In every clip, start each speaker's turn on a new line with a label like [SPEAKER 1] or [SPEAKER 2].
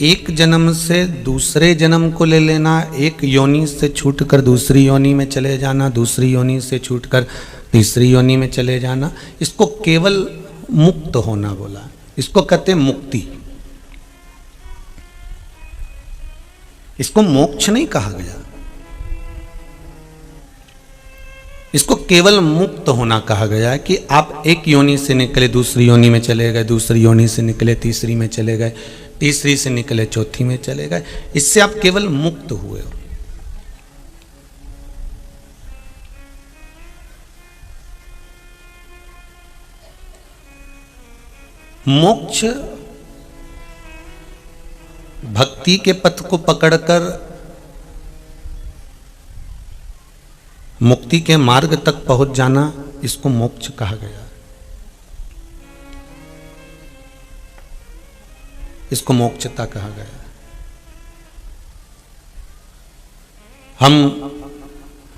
[SPEAKER 1] एक जन्म से दूसरे जन्म को ले लेना, एक योनि से छूटकर दूसरी योनि में चले जाना, दूसरी योनि से छूटकर तीसरी योनि में चले जाना, इसको केवल मुक्त होना बोला। इसको कहते हैं मुक्ति। इसको मोक्ष नहीं कहा गया, इसको केवल मुक्त होना कहा गया है कि आप एक योनि से निकले दूसरी योनि में चले गए, दूसरी योनि से निकले तीसरी में चले गए, तीसरी से निकले चौथी में चले गए, इससे आप केवल मुक्त हुए हो। मोक्ष भक्ति के पथ को पकड़कर मुक्ति के मार्ग तक पहुंच जाना, इसको मोक्ष कहा गया। इसको मोक्षता कहा गया। हम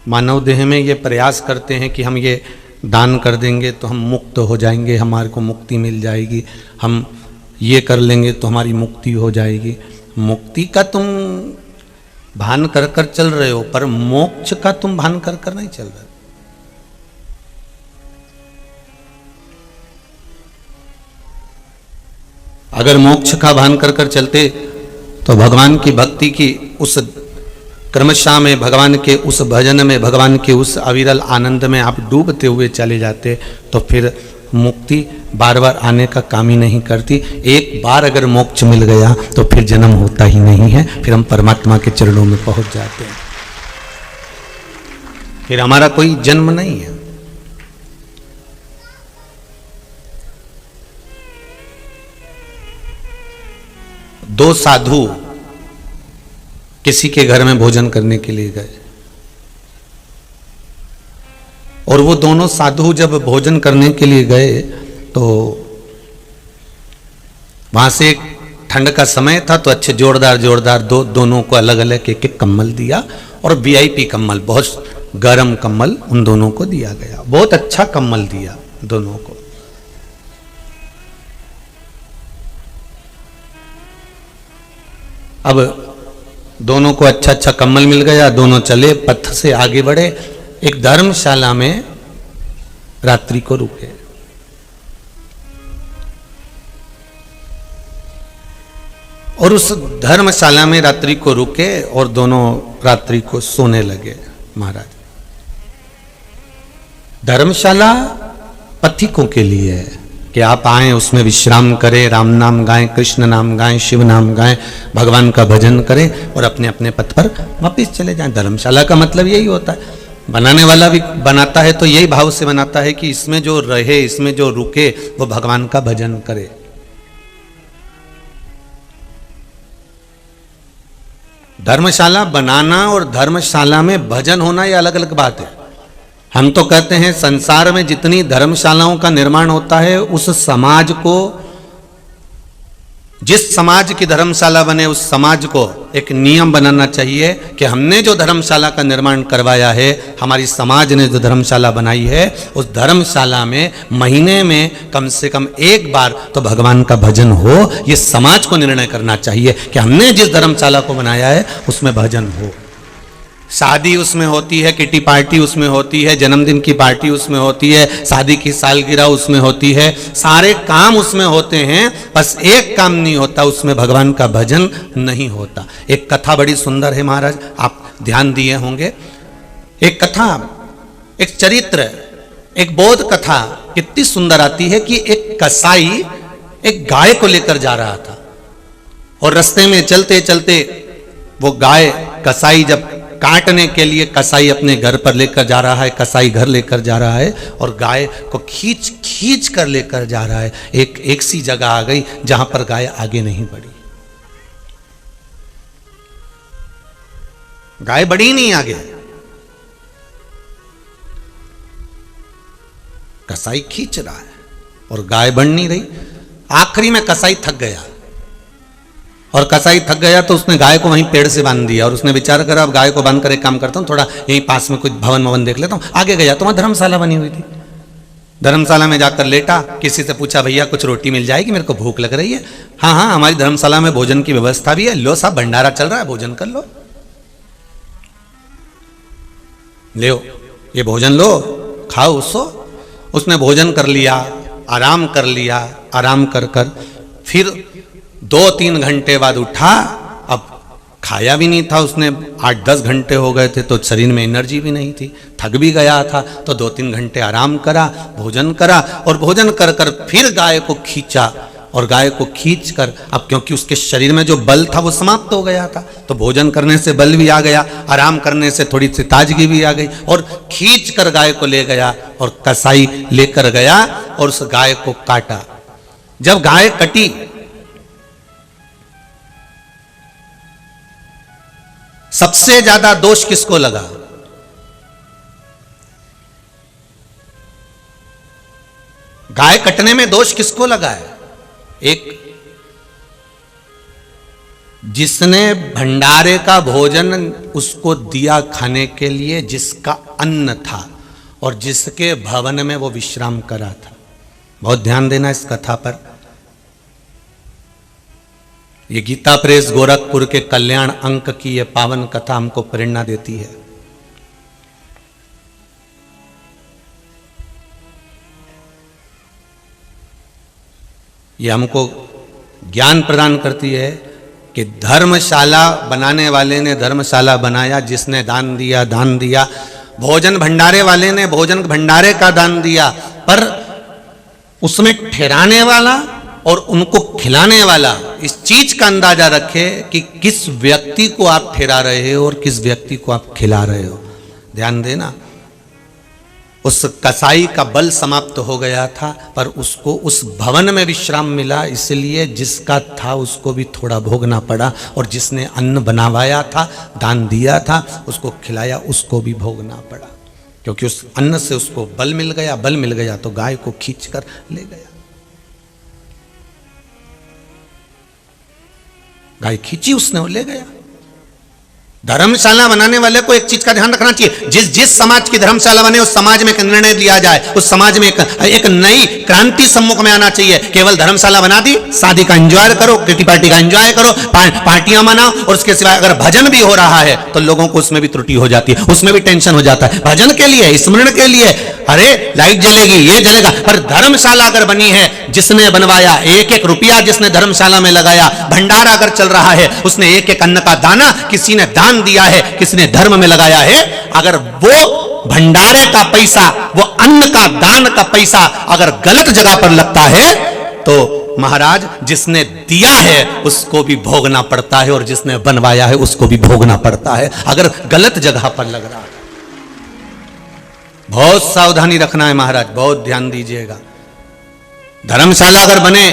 [SPEAKER 1] मानव देह में ये प्रयास करते हैं कि हम ये दान कर देंगे तो हम मुक्त हो जाएंगे, हमारे को मुक्ति मिल जाएगी, हम ये कर लेंगे तो हमारी मुक्ति हो जाएगी। मुक्ति का तुम भान कर कर चल रहे हो, पर मोक्ष का तुम भान कर कर नहीं चल रहे। अगर मोक्ष का भान कर कर चलते तो भगवान की भक्ति की उस क्रमशः में, भगवान के उस भजन में, भगवान के उस अविरल आनंद में आप डूबते हुए चले जाते, तो फिर मुक्ति बार बार आने का काम ही नहीं करती। एक बार अगर मोक्ष मिल गया तो फिर जन्म होता ही नहीं है, फिर हम परमात्मा के चरणों में पहुंच जाते हैं, फिर हमारा कोई जन्म नहीं है। दो साधु किसी के घर में भोजन करने के लिए गए, और वो दोनों साधु जब भोजन करने के लिए गए तो वहां से एक ठंड का समय था, तो अच्छे जोरदार जोरदार दोनों को अलग अलग एक एक कम्बल दिया, और वीआईपी कम्बल, बहुत गर्म कम्बल उन दोनों को दिया गया। बहुत अच्छा कम्बल दिया दोनों को। अब दोनों को अच्छा अच्छा कम्बल मिल गया, दोनों चले, पथ से आगे बढ़े, एक धर्मशाला में रात्रि को रुके। और उस धर्मशाला में रात्रि को रुके और दोनों रात्रि को सोने लगे। महाराज, धर्मशाला पथिकों के लिए है कि आप आए, उसमें विश्राम करें, राम नाम गाएं, कृष्ण नाम गाएं, शिव नाम गाएं, भगवान का भजन करें और अपने अपने पथ पर वापिस चले जाएं। धर्मशाला का मतलब यही होता है। बनाने वाला भी बनाता है तो यही भाव से बनाता है कि इसमें जो रहे, इसमें जो रुके, वो भगवान का भजन करे। धर्मशाला बनाना और धर्मशाला में भजन होना ये अलग अलग बात है। हम तो कहते हैं संसार में जितनी धर्मशालाओं का निर्माण होता है, उस समाज को, जिस समाज की धर्मशाला बने, उस समाज को एक नियम बनाना चाहिए कि हमने जो धर्मशाला का निर्माण करवाया है, हमारी समाज ने जो धर्मशाला बनाई है, उस धर्मशाला में महीने में कम से कम एक बार तो भगवान का भजन हो। ये समाज को निर्णय करना चाहिए कि हमने जिस धर्मशाला को बनाया है उसमें भजन हो। शादी उसमें होती है, किटी पार्टी उसमें होती है, जन्मदिन की पार्टी उसमें होती है, शादी की सालगिरह उसमें होती है, सारे काम उसमें होते हैं, बस एक काम नहीं होता, उसमें भगवान का भजन नहीं होता। एक कथा बड़ी सुंदर है महाराज, आप ध्यान दिए होंगे। एक कथा, एक चरित्र, एक बोध कथा कितनी सुंदर आती है कि एक कसाई एक गाय को लेकर जा रहा था, और रास्ते में चलते चलते वो गाय, कसाई जब काटने के लिए कसाई अपने घर पर लेकर जा रहा है, कसाई घर लेकर जा रहा है, और गाय को खींच खींच कर लेकर जा रहा है। एक सी जगह आ गई जहां पर गाय आगे नहीं बढ़ी, गाय बढ़ी नहीं आगे, कसाई खींच रहा है और गाय बढ़ नहीं रही। आखिरी में कसाई थक गया, और कसाई थक गया तो उसने गाय को वहीं पेड़ से बांध दिया, और उसने विचार करा अब गाय को बांध कर एक काम करता हूँ, थोड़ा यहीं पास में कुछ भवन देख लेता हूँ। आगे गया तो वहाँ धर्मशाला बनी हुई थी। धर्मशाला में जाकर लेटा, किसी से पूछा भैया कुछ रोटी मिल जाएगी, मेरे को भूख लग रही है। हाँ हाँ हमारी धर्मशाला में भोजन की व्यवस्था भी है, लो साहब भंडारा चल रहा है, भोजन कर लो, लो ये भोजन लो, खाओ सो। उसने भोजन कर लिया, आराम कर लिया, आराम कर कर फिर 2-3 घंटे बाद उठा। अब खाया भी नहीं था उसने, 8-10 घंटे हो गए थे, तो शरीर में एनर्जी भी नहीं थी, थक भी गया था, तो 2-3 घंटे आराम करा, भोजन करा, और भोजन कर कर फिर गाय को खींचा, और गाय को खींच कर, अब क्योंकि उसके शरीर में जो बल था वो समाप्त हो गया था, तो भोजन करने से बल भी आ गया, आराम करने से थोड़ी सी ताजगी भी आ गई, और खींच कर गाय को ले गया और कसाई लेकर गया और उस गाय को काटा। जब गाय कटी, सबसे ज्यादा दोष किसको लगा? गाय कटने में दोष किसको लगा है? एक जिसने भंडारे का भोजन उसको दिया खाने के लिए, जिसका अन्न था और जिसके भवन में वो विश्राम करा था। बहुत ध्यान देना इस कथा पर। ये गीता प्रेस गोरखपुर के कल्याण अंक की ये पावन कथा हमको प्रेरणा देती है। ये हमको ज्ञान प्रदान करती है कि धर्मशाला बनाने वाले ने धर्मशाला बनाया, जिसने दान दिया दान दिया, भोजन भंडारे वाले ने भोजन भंडारे का दान दिया, पर उसमें ठहराने वाला और उनको खिलाने वाला इस चीज का अंदाजा रखे कि किस व्यक्ति को आप ठहरा रहे हो और किस व्यक्ति को आप खिला रहे हो। ध्यान देना, उस कसाई का बल समाप्त हो गया था, पर उसको उस भवन में विश्राम मिला, इसलिए जिसका था उसको भी थोड़ा भोगना पड़ा, और जिसने अन्न बनवाया था, दान दिया था, उसको खिलाया, उसको भी भोगना पड़ा, क्योंकि उस अन्न से उसको बल मिल गया। बल मिल गया तो गाय को खींच कर ले गया। गाय खींची उसने और ले गया। धर्मशाला बनाने वाले को एक चीज का ध्यान रखना चाहिए, जिस समाज की धर्मशाला बने उस समाज में एक निर्णय लिया जाए, उस समाज में एक नई क्रांति सम्मुख में आना चाहिए। केवल धर्मशाला बना दी, शादी का एंजॉय करो, किटी पार्टी का एंजॉय करो, पार्टियां मनाओ, और उसके सिवाय अगर भजन भी हो रहा है तो लोगों को उसमें भी त्रुटि हो जाती है, उसमें भी टेंशन हो जाता है। भजन के लिए, स्मरण के लिए, अरे लाइट जलेगी, ये जलेगा, पर धर्मशाला अगर बनी है, जिसने बनवाया, एक एक रुपया जिसने धर्मशाला में लगाया, भंडारा अगर चल रहा है, उसने एक एक अन्न का दाना किसी ने दान दिया है, किसी ने धर्म में लगाया है, अगर वो भंडारे का पैसा, वो अन्न का दान का पैसा अगर गलत जगह पर लगता है, तो महाराज जिसने दिया है उसको भी भोगना पड़ता है, और जिसने बनवाया है उसको भी भोगना पड़ता है, अगर गलत जगह पर लग रहा है। बहुत सावधानी रखना है महाराज, बहुत ध्यान दीजिएगा। धर्मशाला अगर बने,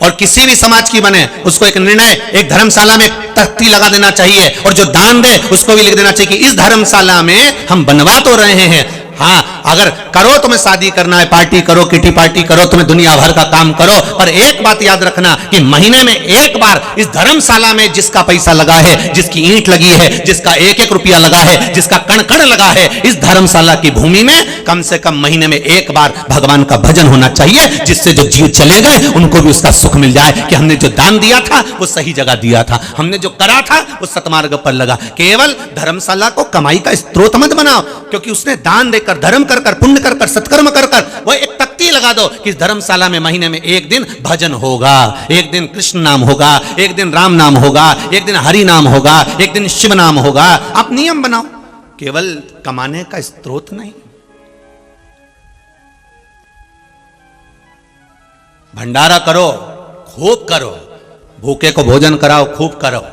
[SPEAKER 1] और किसी भी समाज की बने, उसको एक निर्णय, एक धर्मशाला में तख्ती लगा देना चाहिए, और जो दान दे उसको भी लिख देना चाहिए कि इस धर्मशाला में हम बनवा तो रहे हैं, हाँ अगर करो तुम्हें शादी करना है, पार्टी करो, किटी पार्टी करो, तुम्हें दुनिया भर का काम करो, पर एक बात याद रखना कि महीने में एक बार इस धर्मशाला में जिसका पैसा लगा है, जिसकी ईंट लगी है, जिसका एक एक रुपया लगा है, जिसका कण कण लगा है, इस धर्मशाला की भूमि में कम से कम महीने में एक बार भगवान का भजन होना चाहिए, जिससे जो जीव चले गए उनको भी उसका सुख मिल जाए कि हमने जो दान दिया था वो सही जगह दिया था, हमने जो करा था वो सतमार्ग पर लगा। केवल धर्मशाला को कमाई का स्रोत मत बनाओ, क्योंकि उसने दान देकर, धर्म कर कर, पुण्य कर कर, सत्कर्म कर कर, वो एक तख्ती लगा दो कि इस धर्मशाला में महीने में एक दिन भजन होगा, एक दिन कृष्ण नाम होगा, एक दिन राम नाम होगा, एक दिन हरि नाम होगा, एक दिन शिव नाम होगा। आप नियम बनाओ, केवल कमाने का स्रोत नहीं। भंडारा करो, खूब करो, भूखे को भोजन कराओ, खूब करो,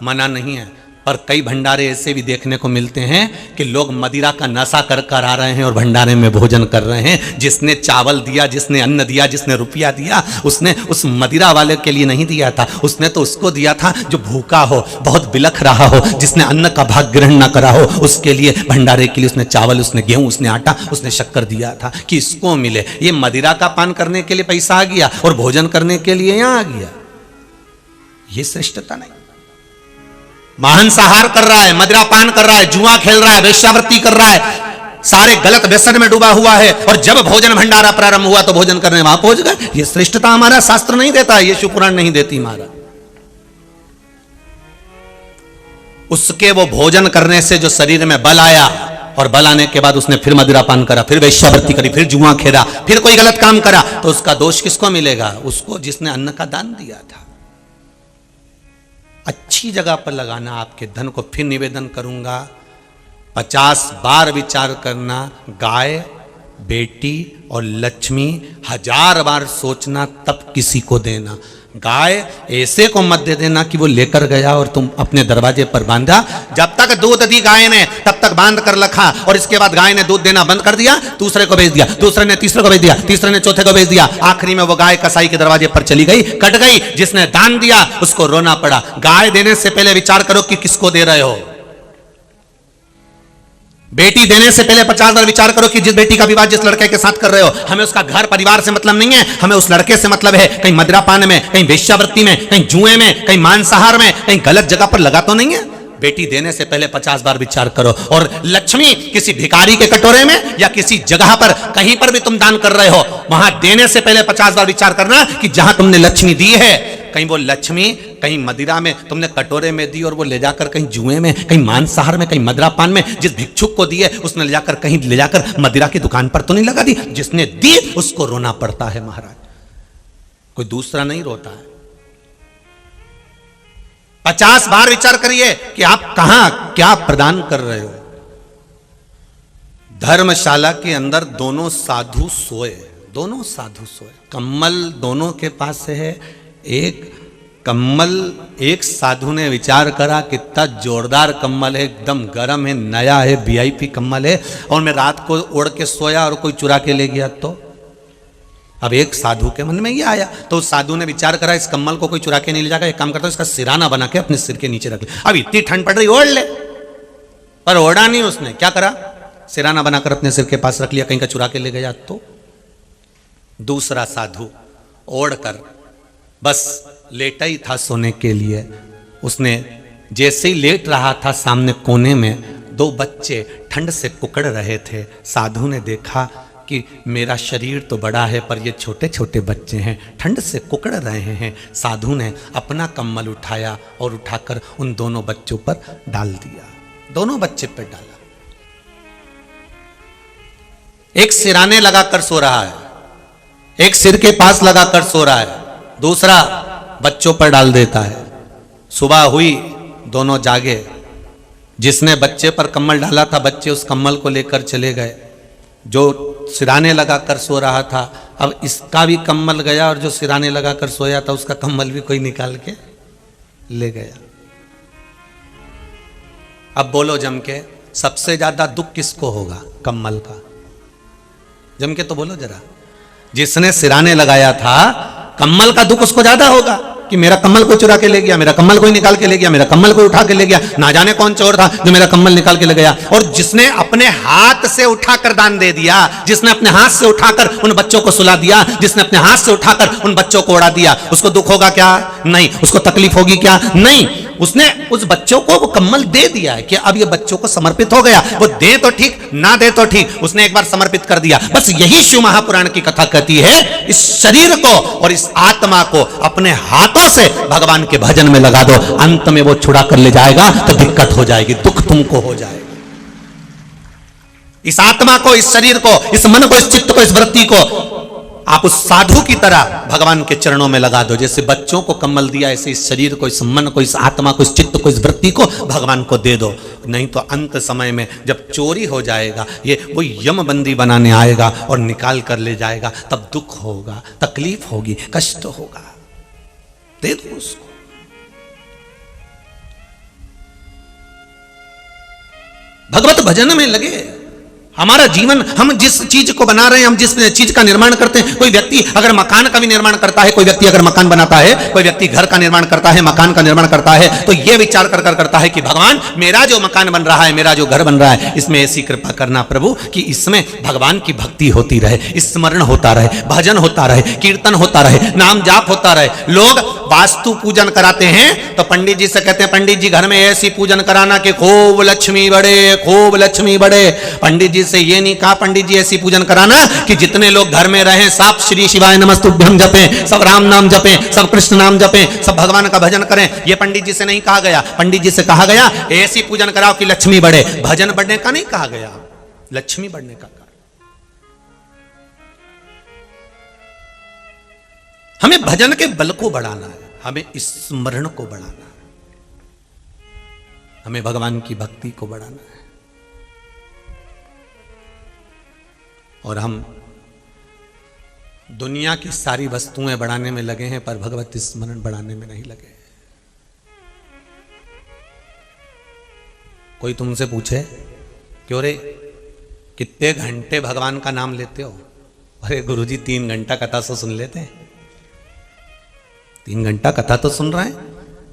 [SPEAKER 1] मना नहीं है, पर कई भंडारे ऐसे भी देखने को मिलते हैं कि लोग मदिरा का नशा कर कर आ रहे हैं और भंडारे में भोजन कर रहे हैं। जिसने चावल दिया, जिसने अन्न दिया, जिसने रुपया दिया, उसने उस मदिरा वाले के लिए नहीं दिया था, उसने तो उसको दिया था जो भूखा हो, बहुत बिलख रहा हो, जिसने अन्न का भाग ग्रहण ना करा हो, उसके लिए भंडारे के लिए उसने चावल, उसने गेहूं, उसने आटा, उसने शक्कर दिया था कि इसको मिले। ये मदिरा का पान करने के लिए पैसा आ गया और भोजन करने के लिए यहां आ गया, ये श्रेष्ठता नहीं। मांसाहार कर रहा है, मदिरा पान कर रहा है, जुआ खेल रहा है, वेश्यावृत्ति कर रहा है, सारे गलत व्यसन में डूबा हुआ है, और जब भोजन भंडारा प्रारंभ हुआ तो भोजन करने वहां पहुंच गए। ये श्रेष्ठता हमारा शास्त्र नहीं देता, ये शिव पुराण नहीं देती महाराज। उसके वो भोजन करने से जो शरीर में बल आया, और बल आने के बाद उसने फिर मदिरापान करा, फिर वेश्यावृत्ति करी, फिर जुआ खेला, फिर कोई गलत काम करा, तो उसका दोष किसको मिलेगा? उसको जिसने अन्न का दान दिया था। अच्छी जगह पर लगाना आपके धन को। फिर निवेदन करूंगा, 50 बार विचार करना, गाय, बेटी और लक्ष्मी 1000 बार सोचना, तब किसी को देना। गाय ऐसे को मत दे देना कि वो लेकर गया और तुम अपने दरवाजे पर बांधा। जब तक दूध दी गाय ने तब तक बांध कर रखा, और इसके बाद गाय ने दूध देना बंद कर दिया, दूसरे को भेज दिया, दूसरे ने तीसरे को भेज दिया, तीसरे ने चौथे को भेज दिया, आखिरी में वो गाय कसाई के दरवाजे पर चली गई, कट गई। जिसने दान दिया उसको रोना पड़ा। गाय देने से पहले विचार करो कि किसको दे रहे हो। बेटी देने से पहले 50 बार विचार करो कि जिस बेटी का विवाह जिस लड़के के साथ कर रहे हो, हमें उसका घर परिवार से मतलब नहीं है, हमें उस लड़के से मतलब है। कहीं मदिरापान में, कहीं वेश्यावृत्ति में, कहीं जुए में, कहीं मांसाहार में, कहीं गलत जगह पर लगा तो नहीं है। बेटी देने से पहले 50 बार विचार करो। और लक्ष्मी किसी भिखारी के कटोरे में या किसी जगह पर कहीं पर भी तुम दान कर रहे हो, वहां देने से पहले 50 बार विचार करना कि जहां तुमने लक्ष्मी दी है, कहीं वो लक्ष्मी कहीं मदिरा में तुमने कटोरे में दी और वो ले जाकर कहीं जुए में, कहीं मांसाहार में, कहीं मदिरापान में, जिस भिक्षुक को दी है उसने ले जाकर कहीं ले जाकर मदिरा की दुकान पर तो नहीं लगा दी। जिसने दी उसको रोना पड़ता है महाराज, कोई दूसरा नहीं रोता है। 50 बार विचार करिए कि आप कहां क्या प्रदान कर रहे हो। धर्मशाला के अंदर दोनों साधु सोए, दोनों साधु सोए, कम्बल दोनों के पास है। एक कम्बल एक साधु ने विचार करा कितना जोरदार कम्बल है, एकदम गर्म है, नया है, वीआईपी कम्बल है, और मैं रात को ओढ़ के सोया और कोई चुरा के ले गया तो। अब एक साधु के मन में ये आया, तो उस साधु ने विचार करा इस कम्बल को कोई चुरा के नहीं ले जाएगा, एक काम करता हूं इसका सिराना बना के अपने सिर के नीचे रख ले। अब इतनी ठंड पड़ रही, ओढ़ ले, पर ओढ़ा नहीं उसने। क्या करा? सिराना बनाकर अपने सिर के पास रख लिया, कहीं का चुरा के ले गया तो। दूसरा साधु ओढ़ कर बस लेटा ही था सोने के लिए। उसने जैसे ही लेट रहा था, सामने कोने में 2 बच्चे ठंड से कुकड़ रहे थे। साधु ने देखा कि मेरा शरीर तो बड़ा है पर ये छोटे छोटे बच्चे हैं, ठंड से कुकड़ रहे हैं। साधु ने अपना कम्बल उठाया और उठाकर उन दोनों बच्चों पर डाल दिया, दोनों बच्चे पर डाला। एक सिराने लगाकर सो रहा है, एक सिर के पास लगाकर सो रहा है, दूसरा बच्चों पर डाल देता है। सुबह हुई, दोनों जागे। जिसने बच्चे पर कम्बल डाला था, बच्चे उस कम्बल को लेकर चले गए। जो सिराने लगाकर सो रहा था, अब इसका भी कम्बल गया, और जो सिराने लगाकर सोया था उसका कम्बल भी कोई निकाल के ले गया। अब बोलो जम के, सबसे ज्यादा दुख किसको होगा कम्बल का? जम के तो बोलो जरा। जिसने सिराने लगाया था, कम्बल का दुख उसको ज्यादा होगा कि मेरा कम्बल कोई चुरा के ले गया, मेरा कम्बल कोई निकाल के ले गया, मेरा कम्बल कोई उठा के ले गया, ना जाने कौन चोर था जो मेरा कम्बल निकाल के ले गया। और जिसने अपने हाथ से उठाकर दान दे दिया, जिसने अपने हाथ से उठाकर उन बच्चों को सुला दिया, जिसने अपने हाथ से उठाकर उन बच्चों को उड़ा दिया, उसको दुख होगा क्या? नहीं। उसको तकलीफ होगी क्या? नहीं। उसने उस बच्चों को वो कम्बल दे दिया है कि अब ये बच्चों को समर्पित हो गया। वो दे तो ठीक, ना दे तो ठीक, उसने एक बार समर्पित कर दिया। बस यही शिव महापुराण की कथा कहती है, इस शरीर को और इस आत्मा को अपने हाथों से भगवान के भजन में लगा दो, अंत में वो छुड़ा कर ले जाएगा तो दिक्कत हो जाएगी, दुख तुमको हो जाएगा। इस आत्मा को, इस शरीर को, इस मन को, इस चित्त को, इस वृत्ति को आप उस साधु की तरह भगवान के चरणों में लगा दो। जैसे बच्चों को कम्बल दिया, ऐसे इस शरीर को, इस मन को, इस आत्मा को, इस चित्त को, इस वृत्ति को भगवान को दे दो। नहीं तो अंत समय में जब चोरी हो जाएगा, ये वो यमबंदी बनाने आएगा और निकाल कर ले जाएगा, तब दुख होगा, तकलीफ होगी, कष्ट होगा। दे दो उसको। भगवत भजन में लगे। हमारा जीवन, हम जिस चीज को बना रहे हैं, हम जिस चीज का निर्माण करते हैं, कोई व्यक्ति व्यक्ति अगर मकान का भी निर्माण करता है, कोई व्यक्ति अगर मकान बनाता है, कोई व्यक्ति घर का निर्माण करता है, मकान का निर्माण करता है, तो यह विचार कर करता है कि भगवान मेरा जो मकान बन रहा है, मेरा जो घर बन रहा है, इसमें ऐसी कृपा करना प्रभु कि इसमें भगवान की भक्ति होती रहे, स्मरण होता रहे, भजन होता रहे, कीर्तन होता रहे, नाम जाप होता रहे। लोग वास्तु पूजन कराते हैं तो पंडित जी से कहते हैं पंडित जी घर में ऐसी पूजन कराना कि खूब लक्ष्मी बढ़े, खूब लक्ष्मी बढ़े। पंडित जी से ये नहीं कहा पंडित जी ऐसी पूजन कराना कि जितने लोग घर में रहें सब श्री शिवाय नमस्तुभ्यं जपें, सब राम नाम जपें, सब कृष्ण नाम जपें, सब भगवान का भजन करें। ये पंडित जी से नहीं कहा गया। पंडित जी से कहा गया ऐसी पूजन कराओ कि लक्ष्मी बढ़े। भजन बढ़ने का नहीं कहा गया, लक्ष्मी बढ़ने का कहा। हमें भजन के बल को बढ़ाना है, हमें स्मरण को बढ़ाना है, हमें भगवान की भक्ति को बढ़ाना है। और हम दुनिया की सारी वस्तुएं बढ़ाने में लगे हैं पर भगवत स्मरण बढ़ाने में नहीं लगे। कोई तुमसे पूछे क्यों रे कितने घंटे भगवान का नाम लेते हो? अरे गुरुजी 3 घंटा कथा तो सुन लेते हैं। 3 घंटा कथा तो सुन रहे हैं,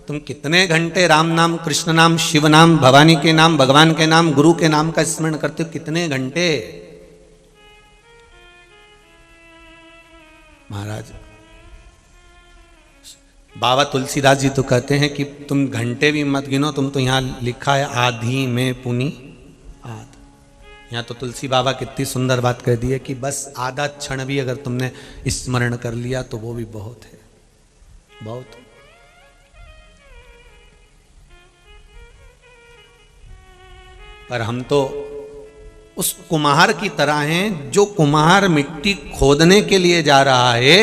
[SPEAKER 1] तुम कितने घंटे राम नाम, कृष्ण नाम, शिव नाम, भवानी के नाम, भगवान के नाम, गुरु के नाम का स्मरण करते हो? कितने घंटे? महाराज बाबा तुलसीदास जी तो कहते हैं कि तुम घंटे भी मत गिनो, तुम तो यहां लिखा है आधी में पुनी आध। यहां तो तुलसी बाबा कितनी सुंदर बात कह दी है कि बस आधा क्षण भी अगर तुमने स्मरण कर लिया तो वो भी बहुत है, बहुत। पर हम तो उस कुम्हार की तरह हैं जो कुम्हार मिट्टी खोदने के लिए जा रहा है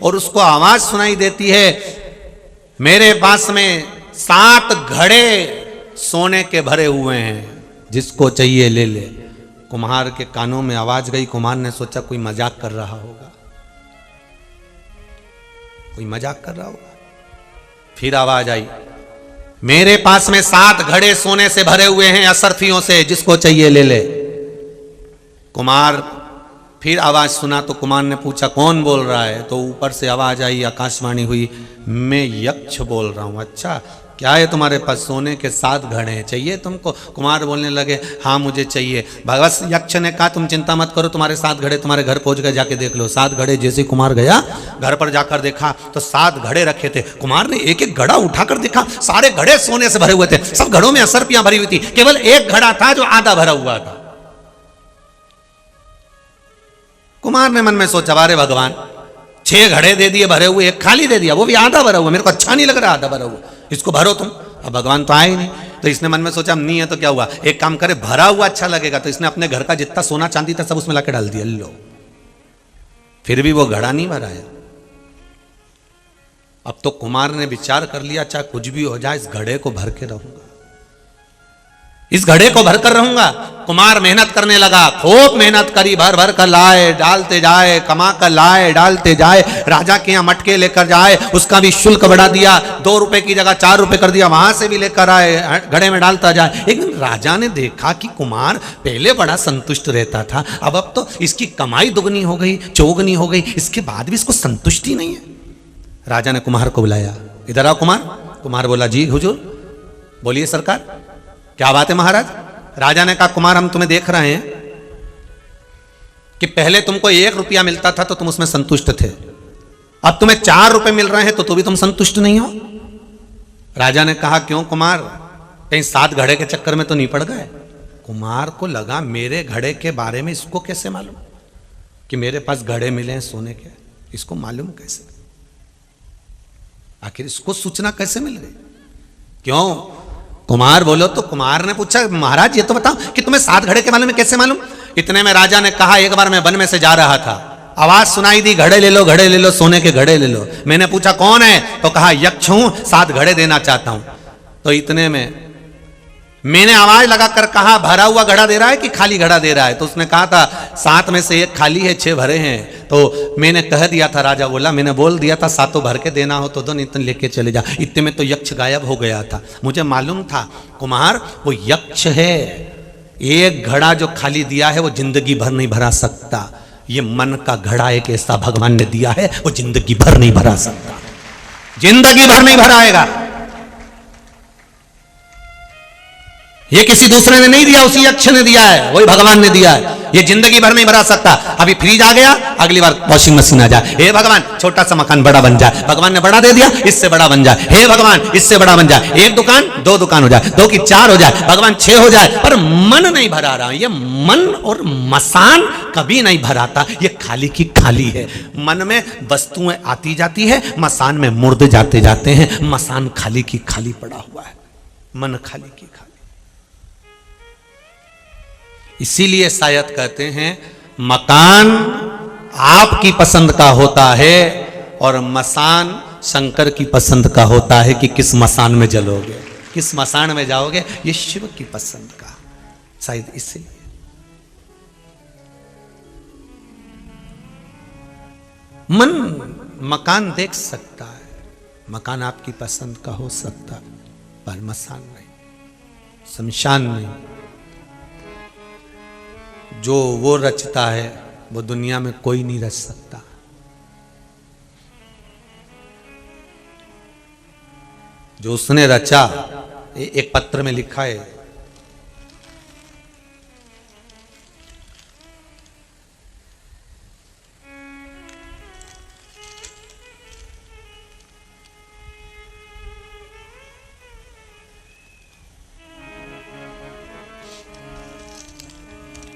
[SPEAKER 1] और उसको आवाज सुनाई देती है मेरे पास में 7 घड़े सोने के भरे हुए हैं, जिसको चाहिए ले ले। कुम्हार के कानों में आवाज गई, कुम्हार ने सोचा कोई मजाक कर रहा होगा, कोई मजाक कर रहा होगा। फिर आवाज आई मेरे पास में 7 घड़े सोने से भरे हुए हैं असरफियों से, जिसको चाहिए ले ले। कुमार फिर आवाज सुना तो कुमार ने पूछा कौन बोल रहा है? तो ऊपर से आवाज आई, आकाशवाणी हुई, मैं यक्ष बोल रहा हूं। अच्छा क्या है तुम्हारे पास? सोने के 7 घड़े हैं, चाहिए तुमको? कुमार बोलने लगे हाँ मुझे चाहिए। भगवत यक्ष ने कहा तुम चिंता मत करो, तुम्हारे 7 घड़े तुम्हारे घर पहुंच गए, जाके देख लो। 7 घड़े जैसे कुमार गया घर पर जाकर देखा तो 7 घड़े रखे थे। कुमार ने एक एक घड़ा उठाकर देखा, सारे घड़े सोने से भरे हुए थे, सब घड़ों में असरपियां भरी हुई थी, केवल एक घड़ा था जो आधा भरा हुआ था। कुमार ने मन में सोचा अरे भगवान 6 घड़े दे दिए भरे हुए, एक खाली दे दिया, वो भी आधा भरा हुआ, मेरे को अच्छा नहीं लग रहा आधा भरा हुआ, इसको भरो तुम। अब भगवान तो आए नहीं, तो इसने मन में सोचा नहीं है तो क्या हुआ, एक काम करे भरा हुआ अच्छा लगेगा। तो इसने अपने घर का जितना सोना चांदी था सब उसमें लाके डाल दिया। लो फिर भी वो घड़ा नहीं भरा है। अब तो कुमार ने विचार कर लिया चाहे कुछ भी हो जाए इस घड़े को भर के रहूंगा, इस घड़े को भरकर रहूंगा। कुमार मेहनत करने लगा, खूब मेहनत करी, भर भर कर लाए, डालते जाए, कमा कर लाए, डालते जाए। राजा के यहाँ मटके लेकर जाए, उसका भी शुल्क बढ़ा दिया, 2 रुपए की जगह 4 रुपए कर दिया, वहां से भी लेकर आए, घड़े में डालता जाए। एक दिन राजा ने देखा कि कुमार पहले बड़ा संतुष्ट रहता था, अब तो इसकी कमाई दुगनी हो गई, चौगनी हो गई, इसके बाद भी इसको संतुष्टि नहीं है। राजा ने कुम्हार को बुलाया, इधर आओ कुमार। कुमार बोला जी हुजूर। बोलिए सरकार क्या बात है महाराज? राजा ने कहा कुमार हम तुम्हें देख रहे हैं कि पहले तुमको 1 रुपया मिलता था तो तुम उसमें संतुष्ट थे, अब तुम्हें 4 रुपए मिल रहे हैं तो भी तुम संतुष्ट नहीं हो। राजा ने कहा क्यों कुमार, कहीं 7 घड़े के चक्कर में तो नहीं पड़ गए? कुमार को लगा मेरे घड़े के बारे में इसको कैसे मालूम कि मेरे पास घड़े मिले हैं सोने के, इसको मालूम कैसे? आखिर इसको सूचना कैसे मिल गई? क्यों कुमार बोलो। तो कुमार ने पूछा महाराज ये तो बताओ कि तुम्हें 7 घड़े के बारे में कैसे मालूम? इतने में राजा ने कहा एक बार मैं वन में से जा रहा था, आवाज सुनाई दी घड़े ले लो, घड़े ले लो, सोने के घड़े ले लो। मैंने पूछा कौन है? तो कहा यक्ष हूं, 7 घड़े देना चाहता हूं। तो इतने में मैंने आवाज लगाकर कहा भरा हुआ घड़ा दे रहा है कि खाली घड़ा दे रहा है? तो उसने कहा था 7 में से 1 खाली है, 6 भरे हैं। तो मैंने कह दिया था, राजा बोला मैंने बोल दिया था 7 भर के देना हो तो दो, नहीं तो लेके चले जा। इतने में तो यक्ष गायब हो गया था। मुझे मालूम था कुमार वो यक्ष है, एक घड़ा जो खाली दिया है वो जिंदगी भर नहीं भरा सकता। ये मन का घड़ा एक ऐसा भगवान ने दिया है, वो जिंदगी भर नहीं भरा सकता, जिंदगी भर नहीं भराएगा। ये किसी दूसरे ने नहीं दिया, उसी अक्षर ने दिया है, वही भगवान ने दिया है। ये जिंदगी भर नहीं भरा सकता। अभी फ्रीज आ गया, अगली बार वॉशिंग मशीन आ जाए, हे भगवान छोटा सा मकान बड़ा बन जाए, भगवान ने बड़ा दे दिया, इससे बड़ा बन जाए, हे भगवान इससे बड़ा बन जाए, एक दुकान 2 दुकान हो जाए, 2 की 4 हो जाए, भगवान 6 हो जाए, पर मन नहीं भरा रहा। ये मन और मसान कभी नहीं भराता, ये खाली की खाली है। मन में वस्तुएं आती जाती है, मसान में मुर्द जाते जाते हैं, मसान खाली की खाली पड़ा हुआ है, मन खाली की खाली। इसीलिए शायद कहते हैं मकान आपकी पसंद का होता है और मसान शंकर की पसंद का होता है कि किस मसान में जलोगे, किस मसान में जाओगे, ये शिव की पसंद का। शायद इसीलिए मन मकान देख सकता है, मकान आपकी पसंद का हो सकता है, पर मसान नहीं, शमशान नहीं। जो वो रचता है वो दुनिया में कोई नहीं रच सकता। जो उसने रचा, एक पत्र में लिखा है,